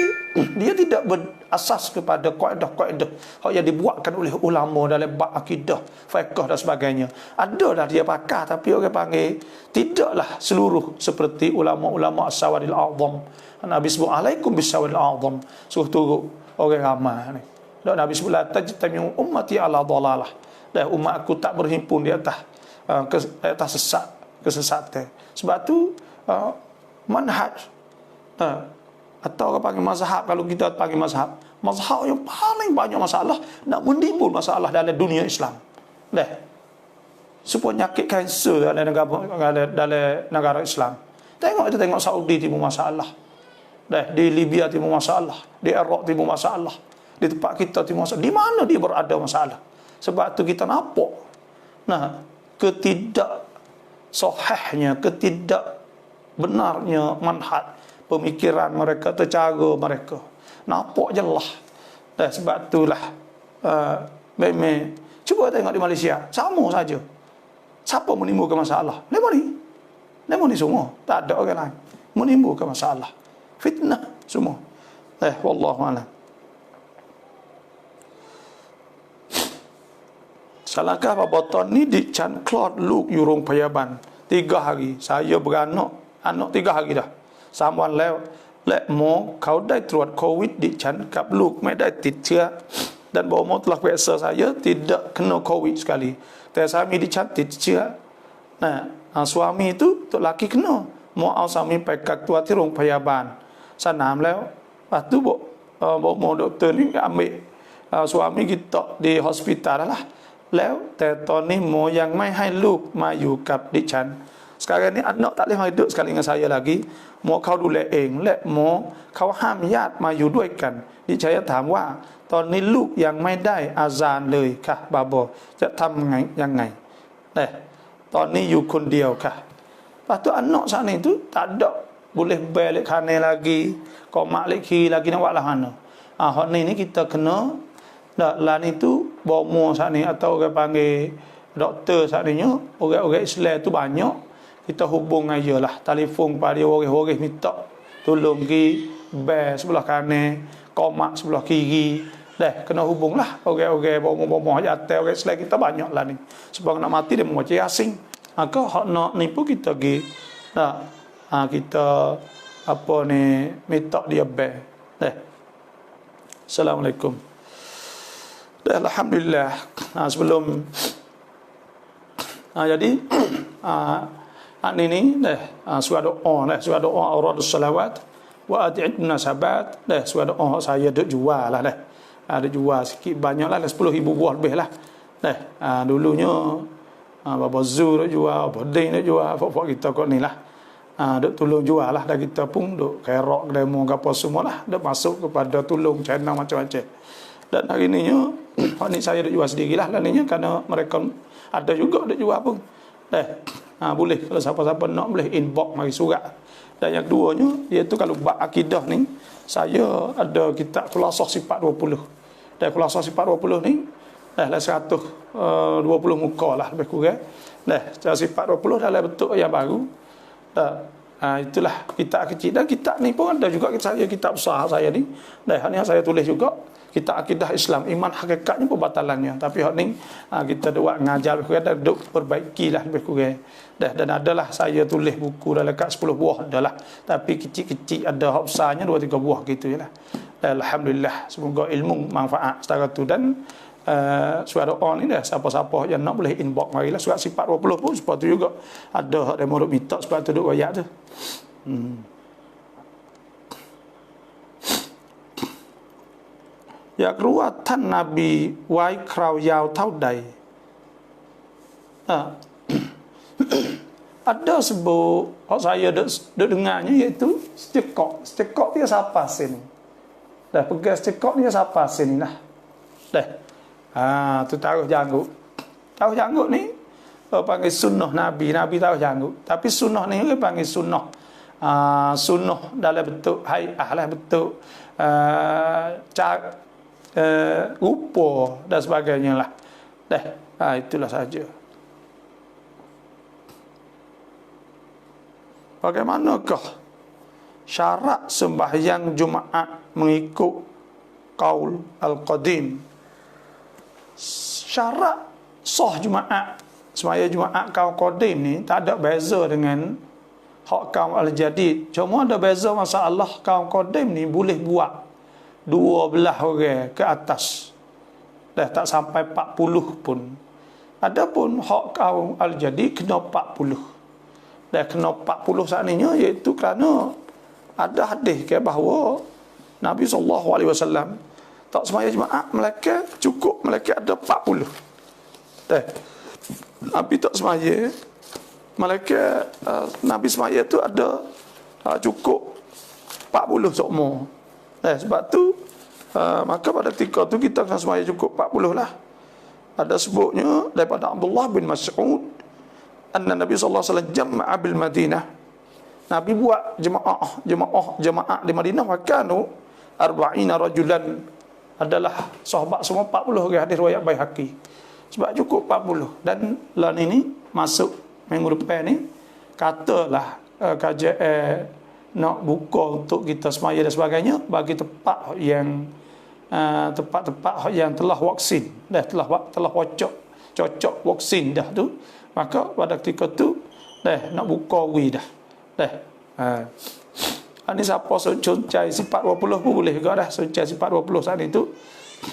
dia tidak berasas kepada kaedah-kaedah yang dibuatkan oleh ulama dalam bab akidah, fiqh dan sebagainya. Adalah dia pakar, tapi orang panggil tidaklah seluruh seperti ulama-ulama as-sawadil a'zam. Nabi sebut alaikum bis-sawadil a'zam, suruh turut orang ramai ni. Dan Nabi sebut la tajtami'u ummati ala dhalalah. Dan umat aku tak berhimpun di atas kesesatan. Sebab tu manhaj atau orang panggil mazhab, kalau kita panggil mazhab yang paling banyak masalah, nak menimbul masalah dalam dunia Islam. Penyakit kanser dalam negara Islam. Tengok Saudi timbul masalah. Di Libya timbul masalah, di Iraq timbul masalah, di tempat kita timbul masalah. Di mana dia berada masalah? Sebab tu kita nampak ketidaksahihnya, benarnya manhaj pemikiran mereka, cara mereka nampak jelas. Sebab itulah memang cuba tengok di Malaysia sama saja. Siapa menimbulkan masalah? Mereka ni semua, tak ada orang lain menimbulkan masalah, fitnah semua. Wallahu a'lam. Salahkah bapak ni di Chan Claude Luke Yurung Payaban 3 hari saya beranak 3 hari dah. Someone let more เขาได้ตรวจโควิดดิฉันกับลูกไม่ได้ติดเชื้อ dan bahawa telah periksa saya tidak kena covid sekali,แต่suami ดิฉันติดเชื้อ suami itu untuk laki kena, หมอเอาสามีไปกักตัวที่โรงพยาบาลสนามแล้วtuหมอ doktor ni ambil suami kita di hospital lah แล้วแต่ตอนนี้หมอยังไม่ให้ลูกมาอยู่กับดิฉัน sekarang ni anak tak boleh hidup sekali dengan saya lagi, หมอเขาดูแลเองและหมอเขาห้ามญาติมาอยู่ด้วยกัน ดิฉันถามว่าตอนนี้ลูกยังไม่ได้อาซานเลยค่ะบาบอจะทำยังไงตอนนี้อยู่คนเดียวค่ะ lepas tu anak sana itu tak ada boleh balik kanan lagi, komak lagi kiri lagi, nak buat lah mana. Hak ni kita kena lah ni tu bomo sana atau orang panggil doktor sana nya, orang-orang Islam tu banyak. Kita hubung aja lah, telefon pada dia, orang-orang minta tolong pergi bel sebelah kanan, komak sebelah kiri. Kena hubung lah orang-orang bomo-bomo atas orang Islam kita banyak lah ni. Sebab nak mati dia membaca Yasin. Maka hak nak ni pun kita pergi kita apa ni minta dia bel. Assalamualaikum. Alhamdulillah. Sebelum jadi ini surah doa auradus salawat wa ad'id munasabat. Surah doa saya duk jual lah ada jual sikit banyak lah 10,000 buah lebih lah. Dulunya Baba Zul duk jual, Boding duk jual, fok kita kok ni lah. Duk tolong jual lah, dan kita pun duk kerok demo apa semua lah, duk masuk kepada tolong channel macam-macam. Dan hari ni ni saya duk jual sendirilah lah ni, kerana mereka ada juga duk jual pun. Boleh kalau siapa-siapa nak boleh inbox mari surat. Dan yang keduanya iaitu kalau bab akidah ni saya ada kitab Khulasah Sifat 20. Dan Khulasah Sifat 20 ni lah 120 muka lah lebih kurang. Sifat 20 dalam bentuk yang baru. Itulah kitab kecil, dan kitab ni pun ada juga saya kitab besar saya ni. Ni saya tulis juga kitab akidah Islam, iman hakikatnya pembatalannya. Tapi hak ni kita buat ngajar lebih kurang dan duk perbaikilah lebih kurang. Dan adalah saya tulis buku dalam kat 10 buah adalah, tapi kecil-kecil ada hak besarnya 2-3 buah gitu jelah. Alhamdulillah, semoga ilmu manfaat setara tu. Dan surat doa ni dah, siapa-siapa yang nak boleh inbox marilah. Surat sifat 20 pun sebab tu juga ada hak demo duk minta, sebab tu duk ayat tu.อยากรู้ว่าท่านนบีไว้คราวยาวเท่าใด ada sebut saya duk dengarnya, iaitu secekok. Secekok dia siapa sini? Dah pegang secekok dia siapa sini dah. Tu taruh janggut. Taruh janggut ni panggil sunnah Nabi. Nabi taruh janggut. Tapi sunnah ni dia panggil sunnah. Sunnah dalam bentuk hai'ah lah, bentuk rupa dan sebagainya lah. Itulah saja. Bagaimanakah syarat sembahyang Jumaat mengikut qaul al-qadim? Syarat sah Jumaat, sembahyang Jumaat kaum qadim ni tak ada beza dengan hak kaum al-jadid. Cuma ada beza masalah kaum qadim ni boleh buat 12 orang ke atas. Dah tak sampai 40 pun. Adapun hak kaum al-jadid kena 40. Dah kena 40 saatnya, iaitu kerana ada hadis ke bahawa Nabi SAW tak sembahyang Jumaat Melaka cukup, Melaka ada 40. Nabi tak sembahyang Melaka, Nabi sembahyang tu ada cukup 40 sokmo. Sebab tu maka pada ketika tu kita kena sembahyang cukup 40 lah. Ada sebutnya daripada Abdullah bin Mas'ud, anna Nabi sallallahu alaihi wasallam jama'a bil Madinah. Nabi buat jemaah di Madinah, wakanu 40 rajulan, adalah sahabat semua 40 orang. Hadis riwayat Baihaqi. Sebab cukup 40. Dan lan ini masuk minggu depan ni, katalah KJL nak buka untuk kita semaya dan sebagainya, bagi tempat yang tempat-tempat yang telah vaksin dah, telah cocok vaksin dah tu, maka pada ketika tu nak buka wi dah. Ini siapa suncai sifat 20 pun boleh juga dah. Suncai sifat 20 saat itu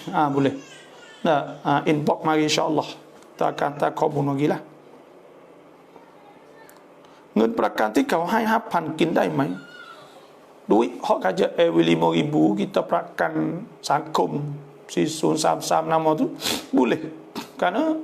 boleh. Inbox mari insya-Allah. Kita akan tak cover lagi lah. เงินประกันที่เขาให้ 5,000 กินได้ไหม duit hak kaja 5,000 kita prakan sangkum 4033 nama tu boleh. Kerana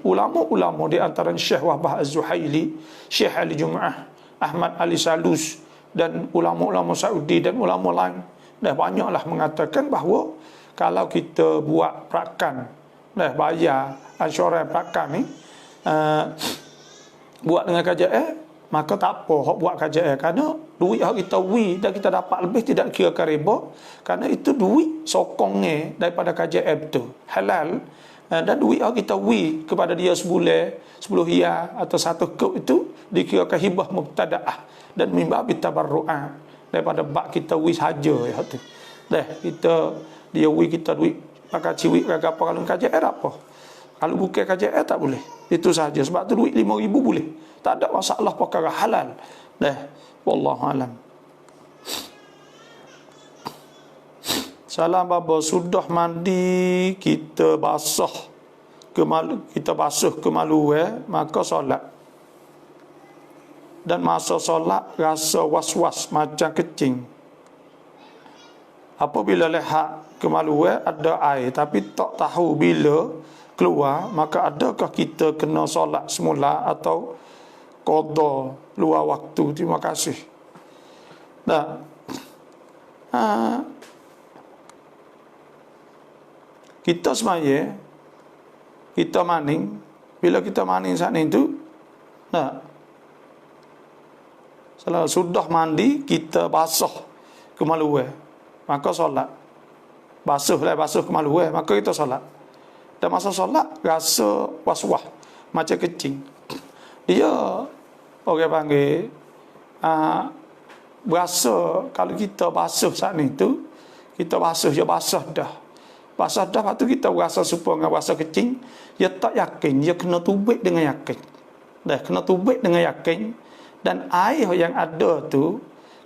ulama-ulama di antara Syekh Wahbah Az-Zuhaili, Syekh Ali Jum'ah, Ahmad Ali Salus, dan ulama-ulama Saudi dan ulama lain dah banyaklah mengatakan bahawa kalau kita buat prakan, bayar ansyurans prakan ni, buat dengan KJL, maka tak apa hak buat KJL, kerana duit hak kita dan kita dapat lebih tidak kira riba, kerana itu duit sokongnya daripada KJL betul halal. Dan duit hak kita kepada dia sebulan 10 riyal atau 1 kub itu dikirakan hibah mubtadaah dan mimba bitabarru'ah, daripada bak kita saja ya tu. Kita dia kita duit pakai ciwik ke apa, kalau KJL apa, kalau bukan KJL tak boleh. Itu saja. Sebab tu duit 5,000 boleh, tak ada masalah, perkara halal. Wallahu alam. Salam baba, sudah mandi kita basuh kemaluan, maka solat. Dan masa solat rasa was-was macam kecing. Apabila lihat kemaluan ada air tapi tak tahu bila keluar, maka adakah kita kena solat semula atau qada luar waktu? Terima kasih. Kita semaya, kita maning, bila kita maning saat itu, setelah sudah mandi kita basuh kemaluan, maka solat. Basuh kemaluan, maka kita solat. Dan masa solat rasa was-was macam kecing. Dia orang panggil berasa kalau kita basuh saat itu, kita basuh dah. Basah dah, lepas tu kita rasa serupa dengan rasa kecing, dia tak yakin, dia kena tubik dengan yakin. Kena tubik dengan yakin. Dan air yang ada tu,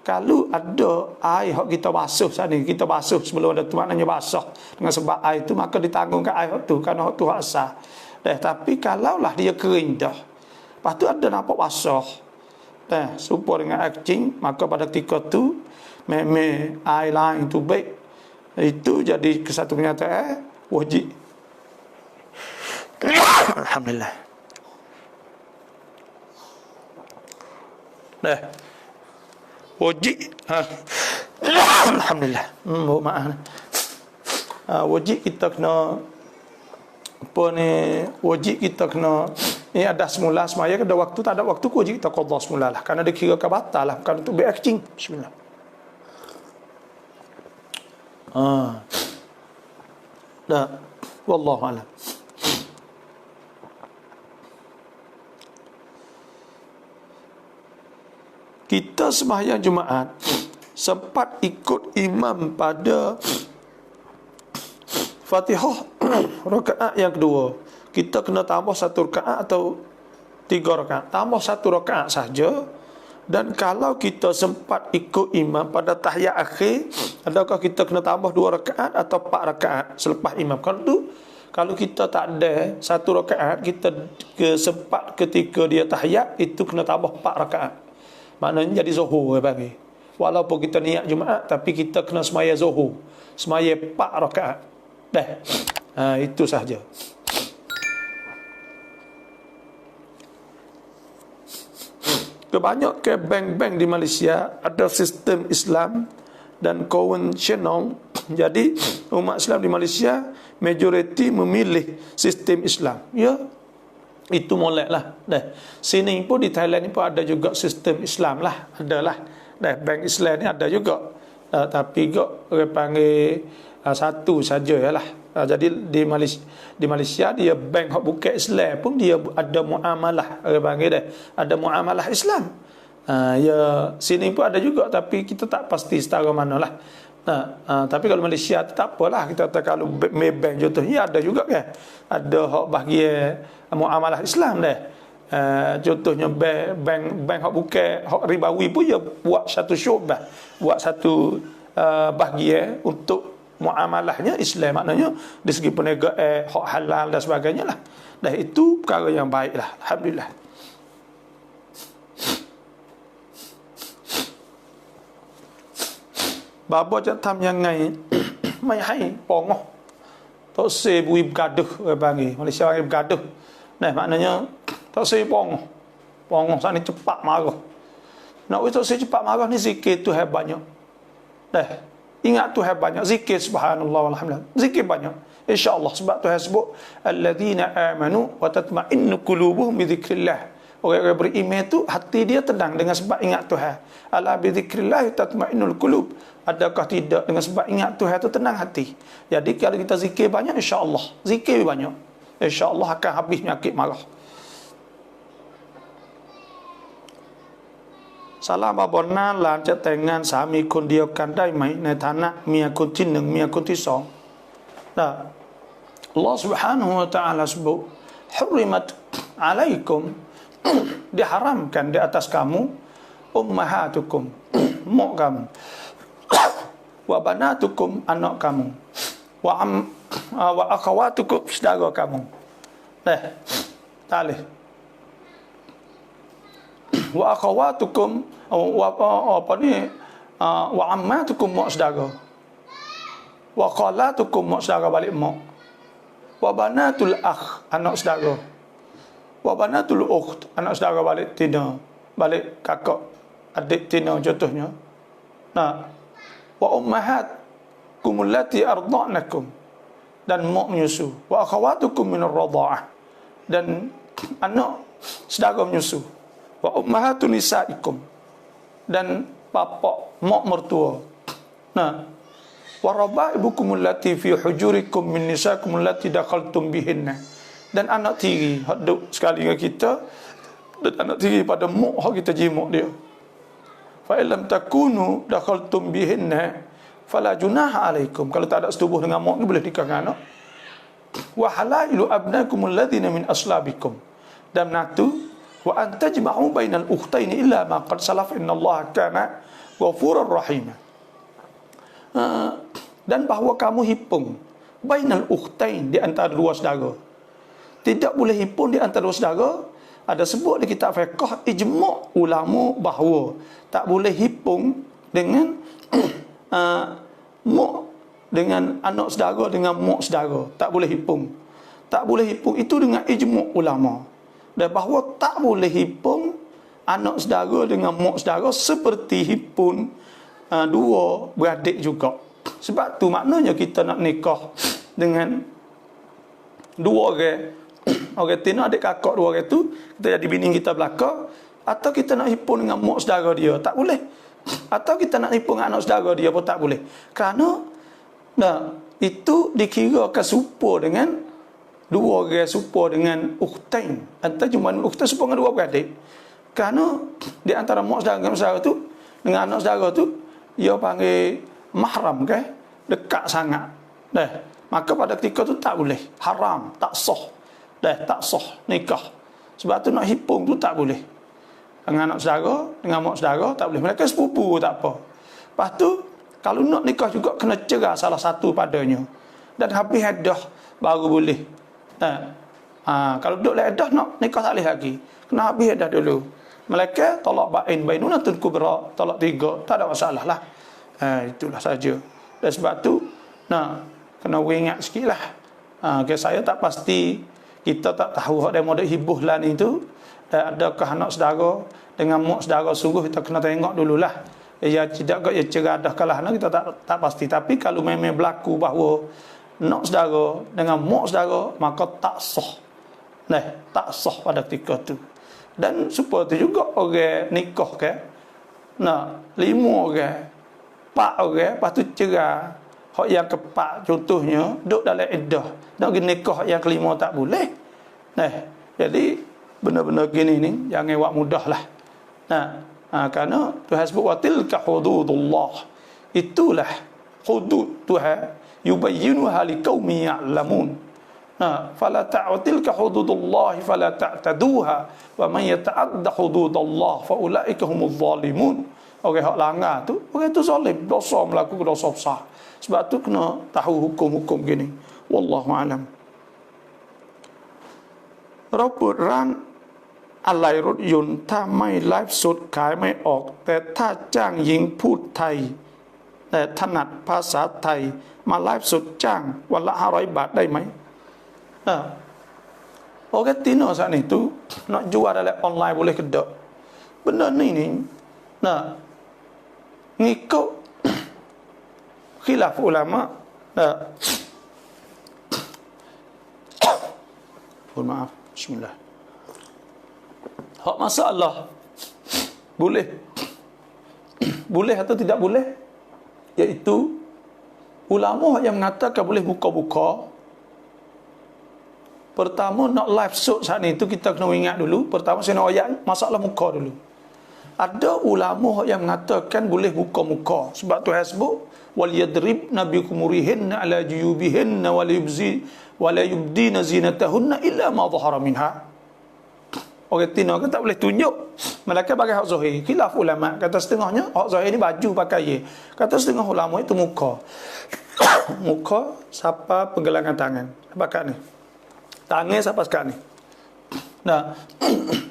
kalau ada air hak kita basuh sana, kita basuh sebelum ada tu maknanya basah dengan sebab air tu, maka ditanggungkan air hak tu kerana hak tu hak asal. Tapi kalaulah dia kering dah, lepas tu ada nampak basah, serupa dengan air kencing, maka pada ketika tu memang air lain tu baik, itu jadi kesatu kenyataan wajib. Alhamdulillah. Wajib. Alhamdulillah. Maaf. Wajib kita kena apa ni? Wajib kita kena ni ada semula semaya, ada waktu tak ada waktu, wajib kita qada semula lah, kerana dia kira ke batal lah, bukan untuk berakting. Bismillah. Dah. Wallahu a'lam. Kita sembahyang Jumaat sempat ikut imam pada Fatihah rakaat yang kedua, kita kena tambah 1 rakaat atau 3 rakaat? Tambah 1 rakaat saja. Dan kalau kita sempat ikut imam pada tahiyat akhir, adakah kita kena tambah 2 rakaat atau 4 rakaat selepas imam? Kalau kita tak ada 1 rakaat, kita sempat ketika dia tahiyat, itu kena tambah 4 rakaat. Maknanya jadi zuhur bagi. Walaupun kita niat Jumaat, tapi kita kena semaya zuhur, semaya 4 rakaat. Itu sahaja. Kebanyakan bank-bank di Malaysia ada sistem Islam dan konvensional. Jadi umat Islam di Malaysia majoriti memilih sistem Islam. Ya, itu molek lah. Sini pun di Thailand ni pun ada juga sistem Islam lah. Adalah. Bank Islam ni ada juga. Tapi kok orang panggil satu saja lah. Jadi di Malaysia dia bank hak bukan Islam pun dia ada muamalah, orang panggil dia ada muamalah Islam. Ya, sini pun ada juga, tapi kita tak pasti setara manalah. Tapi kalau Malaysia tak apalah, kita kata kalau bank contohnya ada juga kan, ada hak bahagian muamalah Islam dah. Contohnya bank hak bukan hak ribawi pun dia buat satu syubah, buat satu bahagian untuk muamalahnya Islam, maknanya dari segi perniagaan hak halal dan sebagainya lah. Itu perkara yang baik lah. Alhamdulillah. Babo jatam yang ngai mai hai pongoh tak se bui bergaduh, panggil Malaysia panggil bergaduh. Maknanya tak se pongoh sana cepat marah. Nak tak se cepat marah ni zikir tu hai banyak. Ingat Tuhan banyak, zikir subhanallah walhamdulillah, zikir banyak, insya-Allah. Sebab Tuhan sebut alladzina amanu wa tatma'innu qulubuhum bi dzikrillah. Orang-orang beriman tu hati dia tenang dengan sebab ingat Tuhan. Ala bi dzikrillah tatma'innul qulub. Adakah tidak dengan sebab ingat Tuhan tu tenang hati. Jadi kalau kita zikir banyak, insya-Allah, zikir banyak, insya-Allah akan habis penyakit marah. Salam abona lanจะแต่งงานสามีคนเดียวกันได้ไหมในฐานะเมียคนที่1เมียคนที่2 Allah Subhanahu wa taala sebut hurrimat alaikum diharamkan di atas kamu ummahatukum mak kamu wa banatukum anak kamu wa akhawatukum saudara kamu. Talih wa akhawatukum wa ammatukum mak saudara, wa khalatukum mak saudara balik mak, wa banatul akh anak saudara, wa banatul ukht anak saudara balik tina, balik kakak adik tina contohnya. Wa ummahatkum allati arda'nakum, dan mak menyusu, wa akhawatukum min ar-radha'ah, dan anak saudara menyusu, wa ummahatun nisaikum, dan bapak mak mertua. Wa rabaibukum allati fi hujurikum min nisaikum allati dakhaltum bihinna, dan anak tiri hak duk sekali dengan kita, dan anak tiri pada mak hak kita jimuk dia. Fa illam takunu dakhaltum bihinna fala junaha alaikum, kalau tak ada setubuh dengan mak ni boleh nikah dengan anak. Wa halailu abnakum alladhina min aslabikum, dan menantu wa an tajma'u bainal ukhtaini illa ma qad salaf innallaha kana ghafurur rahim. Dan bahawa kamu hipung bainal ukhtain, di antara dua saudara. Tidak boleh hipung di antara dua saudara. Ada sebut di kitab fiqh ijma' ulama bahawa tak boleh hipung dengan mak dengan anak saudara dengan mak saudara, tak boleh hipung. Tak boleh hipung itu dengan ijma' ulama. Dan bahawa tak boleh hipung anak saudara dengan mak saudara seperti hipung dua beradik juga. Sebab tu maknanya kita nak nikah dengan dua orang tina adik kakak dua orang tu, kita jadi bini kita belaka, atau kita nak hipung dengan mak saudara dia, tak boleh. Atau kita nak hipung dengan anak saudara dia pun tak boleh. Kerana itu dikirakan serupa dengan dua orang serupa dengan ukhtain. Antara cuma ukhtain serupa dengan dua beradik. Kerana di antara mak saudara dengan saudara tu dengan anak saudara tu, dia panggil mahram ke, dekat sangat. Maka pada ketika tu tak boleh, haram, tak sah. Tak sah nikah. Sebab tu nak hipung tu tak boleh. Dengan anak saudara, dengan mak saudara tak boleh. Mereka sepupu tak apa. Lepas tu kalau nak nikah juga kena cerai salah satu padanya. Dan habis iddah baru boleh. Kalau duduk dalam iddah nak nikah tak boleh lagi. Kena habis iddah dulu. Mereka tolak bain bainunatun kubra, tolak 3, tak ada masalah lah. Itulah saja. Dan sebab tu kena ingat sikit lah. Saya tak pasti, kita tak tahu hak demo dek hibuh lah ni tu, adakah anak saudara dengan mak saudara, sungguh kita kena tengok dululah. Ya tidak ya ceradah kalah, kita tak pasti. Tapi kalau memang berlaku bahawa anak saudara dengan mak saudara, maka tak sah. Tak sah pada ketika tu. Dan seperti juga orang nikah ke, 5 orang, 4 orang, lepas tu cerai. Hak yang keempat contohnya duduk dalam iddah, nak pergi nikah yang kelima tak boleh. Jadi benda-benda gini ni jangan buat mudah lah. Kerana Tuhan sebut wa tilka hududullah, itulah hudud Tuhan, yubayyinuha liqaumin ya'lamun. Fala ta'tilka hududullah fala ta'taduha wa man yata'adda hududallah fa ulaika humuz zalimun. Orang hak langgar tu, orang tu zalim, dosa, melakukan dosa besar. Sebab tu kena tahu hukum-hukum gini. Wallahu alam. Robert ran อะไรรถยนต์ถ้าไม่ไลฟ์สดขายไม่ออกแต่ถ้าจ้างหญิงพูดไทยแต่ถนัดภาษาไทยมาไลฟ์สดจ้างวันละ500 บาทได้ไหมOrang Tino saat ni tu nak jual dalam online boleh ke tak? Benda ni ngikut khilaf ulama. Mohon maaf. Bismillah. Hak masalah boleh atau tidak boleh, iaitu ulama yang mengatakan boleh buka-buka. Pertama nak live show saat ni tu kita kena ingat dulu. Pertama saya nak ayat masalah muka dulu. Ada ulama yang mengatakan boleh buka muka. Sebab tu sebut wal yadribna bi kumurihinna ala juyubihinna wa la yubdina zinatahunna illa ma dhahara minha. Orang Tino kan tak boleh tunjuk, mereka pakai hak zahir. Khilaf ulama, kata setengahnya hak zahir ni baju pakai. Kata setengah ulama itu muka. Muka siapa penggelangan tangan. Bakat ni. Tangan siapa sekat ni.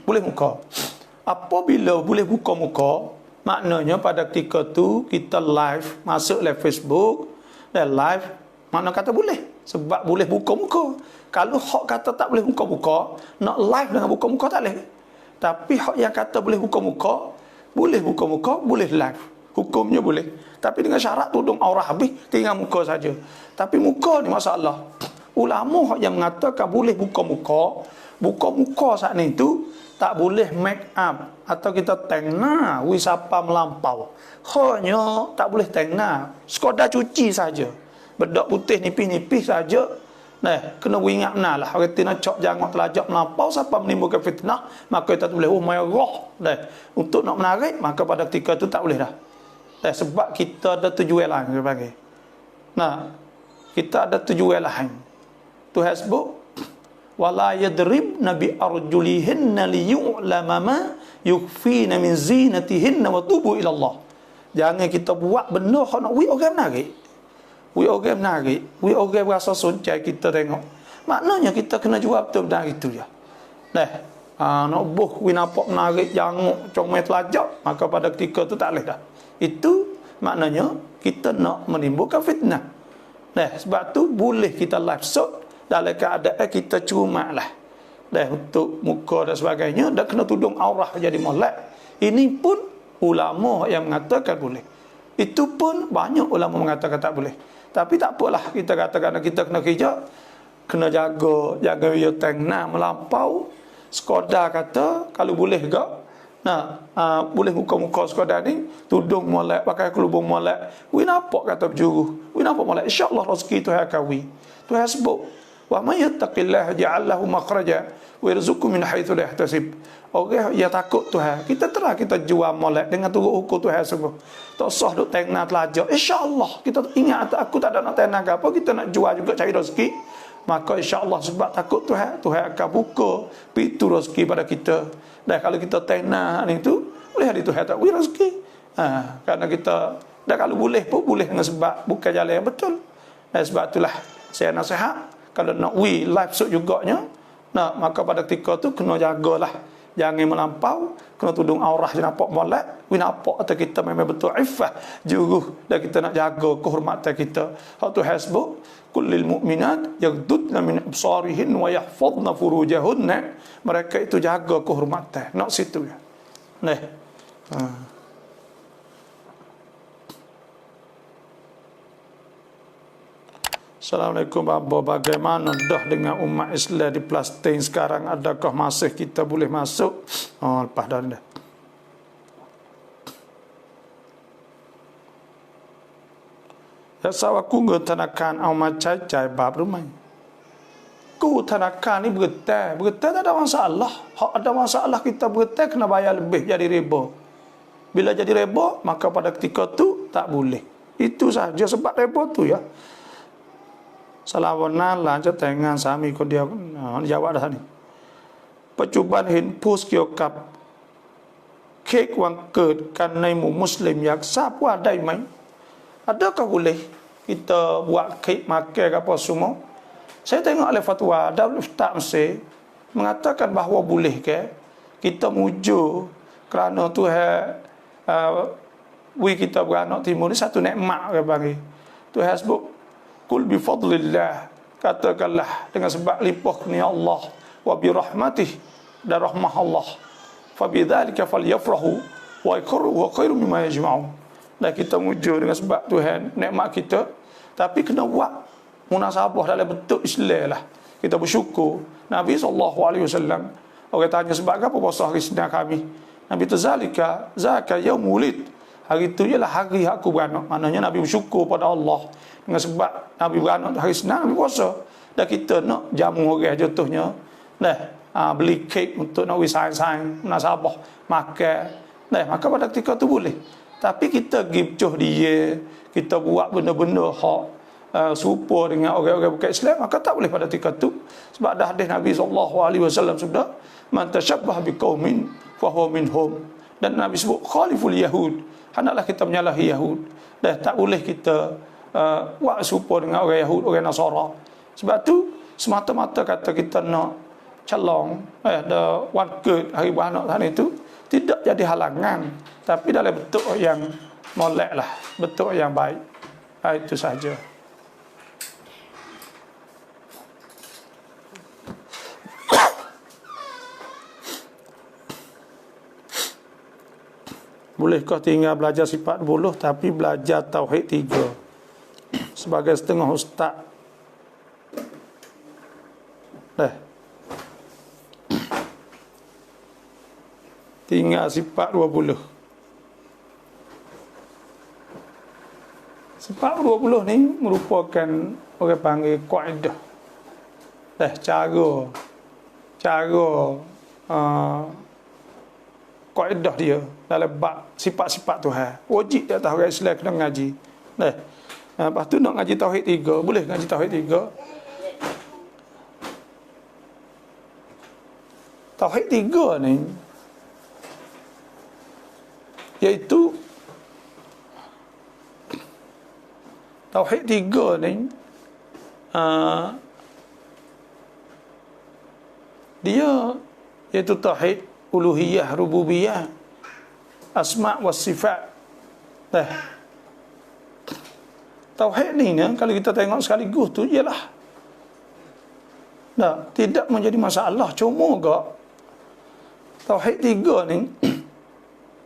Boleh muka. Apabila boleh buka muka, maknanya pada ketika tu kita live, masuk live Facebook dan live, makna kata boleh. Sebab boleh buka muka. Kalau hak kata tak boleh buka muka, nak live dengan buka muka tak boleh. Tapi hak yang kata boleh buka muka, boleh live. Hukumnya boleh. Tapi dengan syarat tudung aurah habis, tinggal muka saja. Tapi muka ni masalah. Ulama yang mengatakan boleh buka muka saat ni tu tak boleh make up atau kita tengna wisapa melampau. Hanya tak boleh tengna, sekadar cuci saja. Bedak putih nipis-nipis saja. Kena ingat lah. Orang tina cok jangan telajak melampau siapa menimbulkan fitnah, maka kita boleh merah. Untuk nak menarik, maka pada ketika tu tak boleh dah. Sebab kita ada tujuan lain kita ada tujuan lain. Tuhan sebut wala yadribna bi arjulihinna liyu'lama ma yukhfina min zinatihinna wa tubu ila Allah. Jangan kita buat benda hak nak wi orang menarik. Wi orang menarik, wi orang rasa soncai kita tengok. Maknanya kita kena jawab betul benar itu je. Nak buh wi nampak menarik janguk comel telajak, maka pada ketika tu tak boleh dah. Itu maknanya kita nak menimbulkan fitnah. Sebab tu boleh kita live shot dalam keadaan kita cuma lah. Untuk muka dan sebagainya, dah kena tudung aurah jadi molek. Ini pun ulama yang mengatakan boleh. Itu pun banyak ulama mengatakan tak boleh. Tapi tak apalah, kita katakan kita kena kerja, kena jaga ya tengah melampau. Sekadar kata kalau boleh ke, boleh muka-muka sekadar ni, tudung molek, pakai kelubung molek. Wi nampak kata berjuru, wi nampak molek. InsyaAllah rezeki Tuhan akan wi. Tuhan sebut, wa may yattaqillaha ja'al lahu makhraja wa yarzuqhu min haitsu la yahtasib. Orang yang takut Tuhan, kita kita jual molek dengan turut hukum Tuhan sungguh. Tak sah duk tengah telajak. InsyaAllah kita ingat aku tak ada nak tengah ke apa, kita nak jual juga cari rezeki. Maka insyaAllah sebab takut Tuhan, Tuhan akan buka pintu rezeki pada kita. Dan kalau kita tengah ni tu, boleh hari Tuhan tak beri rezeki. Karena kita, dan kalau boleh pun boleh dengan sebab bukan jalan yang betul. Dan sebab itulah saya nasihat, kalau nak live shoot juganya, maka pada ketika tu kena jagalah. Jangan melampau, kena tudung aurah je nampak molek, nampak atau kita memang betul iffah, juruh, dan kita nak jaga kehormatan kita. Hak tu hasbuk kullil mu'minat yaghdudna min absarihin wa yahfazna furujahunna. Mereka itu jaga kehormatan. Nak situ ya. Assalamualaikum Abah, bagaimana dah dengan umat Islam di Palestin sekarang? Adakah masih kita boleh masuk? Lepas dah. Ya sawaku ngetanakan amat cai-cai bab rumah. Ku tanakan ni bergetar tak ada masalah. Hak ada masalah kita bergetar kena bayar lebih jadi riba. Bila jadi riba, maka pada ketika tu tak boleh. Itu saja sebab riba tu ya. Salawanan lanjut dengan sami ko dia jawab dah ni. Percubaan hin pus kiokap kek wang ket kan naimu muslim yak sapu ada mai. Adakah boleh kita buat kek makan apa semua? Saya tengok oleh fatwa Darul Ifta Mesir mengatakan bahawa boleh ke kita mujur kerana Tuhan kita beranak timur ni satu nikmat ke bagi. Tuhan sebut kul bi fadlillah, katakanlah dengan sebab limpah kurnia Allah wa bi rahmatih, dan rahmah Allah, fa bidzalika falyafrahu wa khairu mimma yajma'un. Dan kita mujur dengan sebab Tuhan nikmat kita, tapi kena buat munasabah dalam bentuk Islam lah. Kita bersyukur. Nabi SAW orang tanya sebab apa puasa hari Senin kami, Nabi tazalika zaka yaum wulid, hari itu ialah hari aku beranak. Maknanya Nabi bersyukur pada Allah dengan sebab Nabi beranak hari Senin, Nabi puasa. Dan kita nak jamu orang contohnya, beli kek untuk nak sayang-sayang munasabah, makan. Maka pada ketika tu boleh. Tapi kita gibcoh dia, kita buat benda-benda hak serupa dengan orang-orang bukan Islam, maka tak boleh pada ketika tu. Sebab dah hadis Nabi SAW sudah, man tasyabbah biqaumin fa huwa minhum. Dan Nabi sebut khaliful yahud, hendaklah kita menyalahi Yahud. Dan tak boleh kita buat serupa dengan orang Yahud, orang Nasara. Sebab tu semata-mata kata kita nak calong the one good hari beranak hari itu tidak jadi halangan, tapi dalam bentuk yang molek lah, bentuk yang baik. Itu saja. Bolehkah tinggal belajar sifat 10 tapi belajar tauhid 3 sebagai setengah ustaz? Tinggal sifat 20. Sifat 20 ni merupakan orang panggil kaedah. Cara kaedah dia dalam bab sifat-sifat Tuhan. Wajib dia tahu orang Islam kena ngaji. Lepas tu nak ngaji tauhid 3, boleh ngaji tauhid 3. Tauhid 3 ni iaitu Tauhid 3 ni dia iaitu tauhid uluhiyah, rububiyah, asma' was sifat. Tauhid ni kalau kita tengok sekaligus tu ialah tidak menjadi masalah. Cuma ke tauhid 3 ni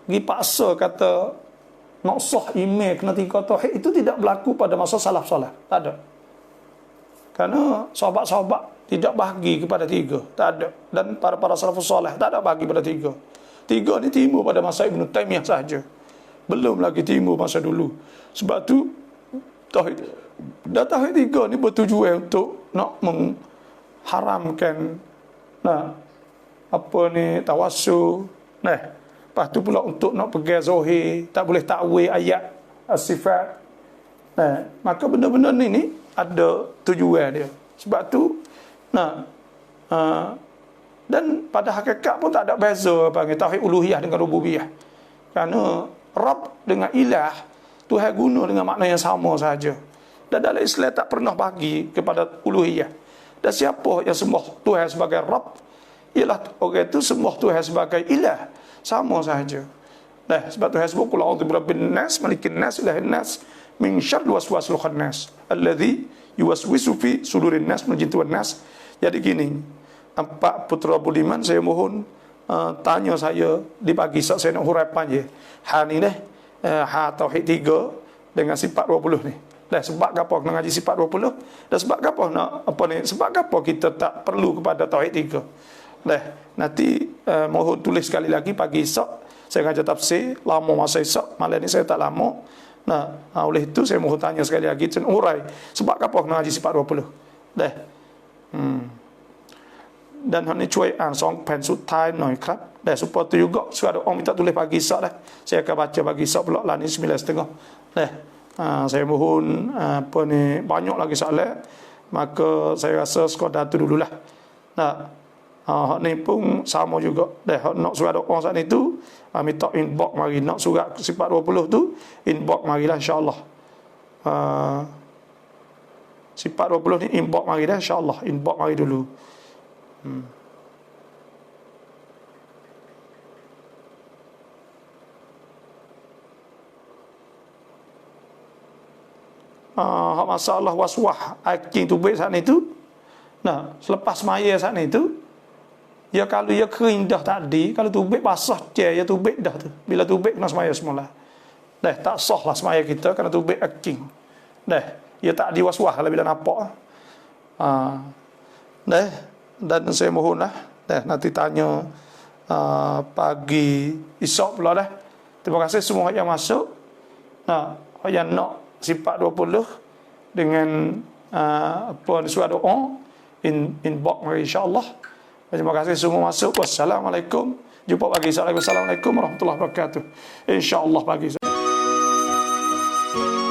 dipaksa kata nak sah iman kena 3 tauhid itu tidak berlaku pada masa salaf soleh. Tak ada. Kerana sahabat-sahabat tidak bahagi kepada 3. Tak ada. Dan para salafus soleh tak ada bahagi pada 3. 3 ni timbul pada masa Ibn Taymiyah sahaja. Belum lagi timbul masa dulu. Sebab tu tauhid 3 ni bertujuan untuk nak mengharamkan tawassul. Lepas tu pula untuk nak pegang zahir, tak boleh takwil ayat as-sifat. Maka benda-benda ni ada tujuan dia. Sebab tu dan pada hakikat pun tak ada beza panggil tauhid uluhiyah dengan rububiyah. Kerana Rabb dengan ilah Tuhan guna dengan makna yang sama saja. Dan dalam Islam tak pernah bagi kepada uluhiyah. Dan siapa yang sembah Tuhan sebagai Rabb, ialah orang itu sembah Tuhan sebagai ilah. Sama sahaja. Sebab Tuhan sebut qul a'udzu birabbin nas, malikin nas, ilahin nas, min syarri waswasil khannas, alladzi yuwaswisu fi sudurin nas, min jinni wan nas. Jadi gini, Pak Putra Budiman, saya mohon tanya saya di pagi saya nak huraikan je. Ni tauhid 3 dengan sifat 20 ni. Sebab apa nak ngaji sifat 20? Dan sebab apa nak sebab apa kita tak perlu kepada tauhid 3? Nanti mohon tulis sekali lagi pagi esok saya ngajar tafsir lama masa esok, malam ni saya tak lama. Oleh itu saya mohon tanya sekali lagi urai sebab apa nak ngaji sifat 20? Dan hanya cuy song pen สุดท้ายหน่อยครับ supaya tu juga suara orang minta tulis pagi esok saya akan baca pagi esok pula lah ni 9.30. Saya mohon banyak lagi soalan, maka saya rasa sekadar tu dululah. Ni pun sama juga. Nak surat doa saat itu minta inbox mari. Nak surat sifat 20 tu inbox marilah insya-Allah. Sifat 20 ni inbox mari dah insya-Allah. Inbox mari dulu. Masalah waswah aking tubik saat itu. Selepas maya saat itu, ya kalau ya kering dah tadi, kalau tubik basah je, ya tubik dah tu. Bila tubik kena semaya semula. Tak sah lah semaya kita kerana tubik aking. Ya tak diwaswah kalau bila nampak. Dan saya mohon nanti tanya pagi esok pula Terima kasih semua yang masuk. Yang nak sifat 20 dengan surat doa inbox mari insya-Allah. Terima kasih semua masuk. Wassalamualaikum. Jumpa pagi. Assalamualaikum warahmatullahi wabarakatuh. Insya-Allah pagi.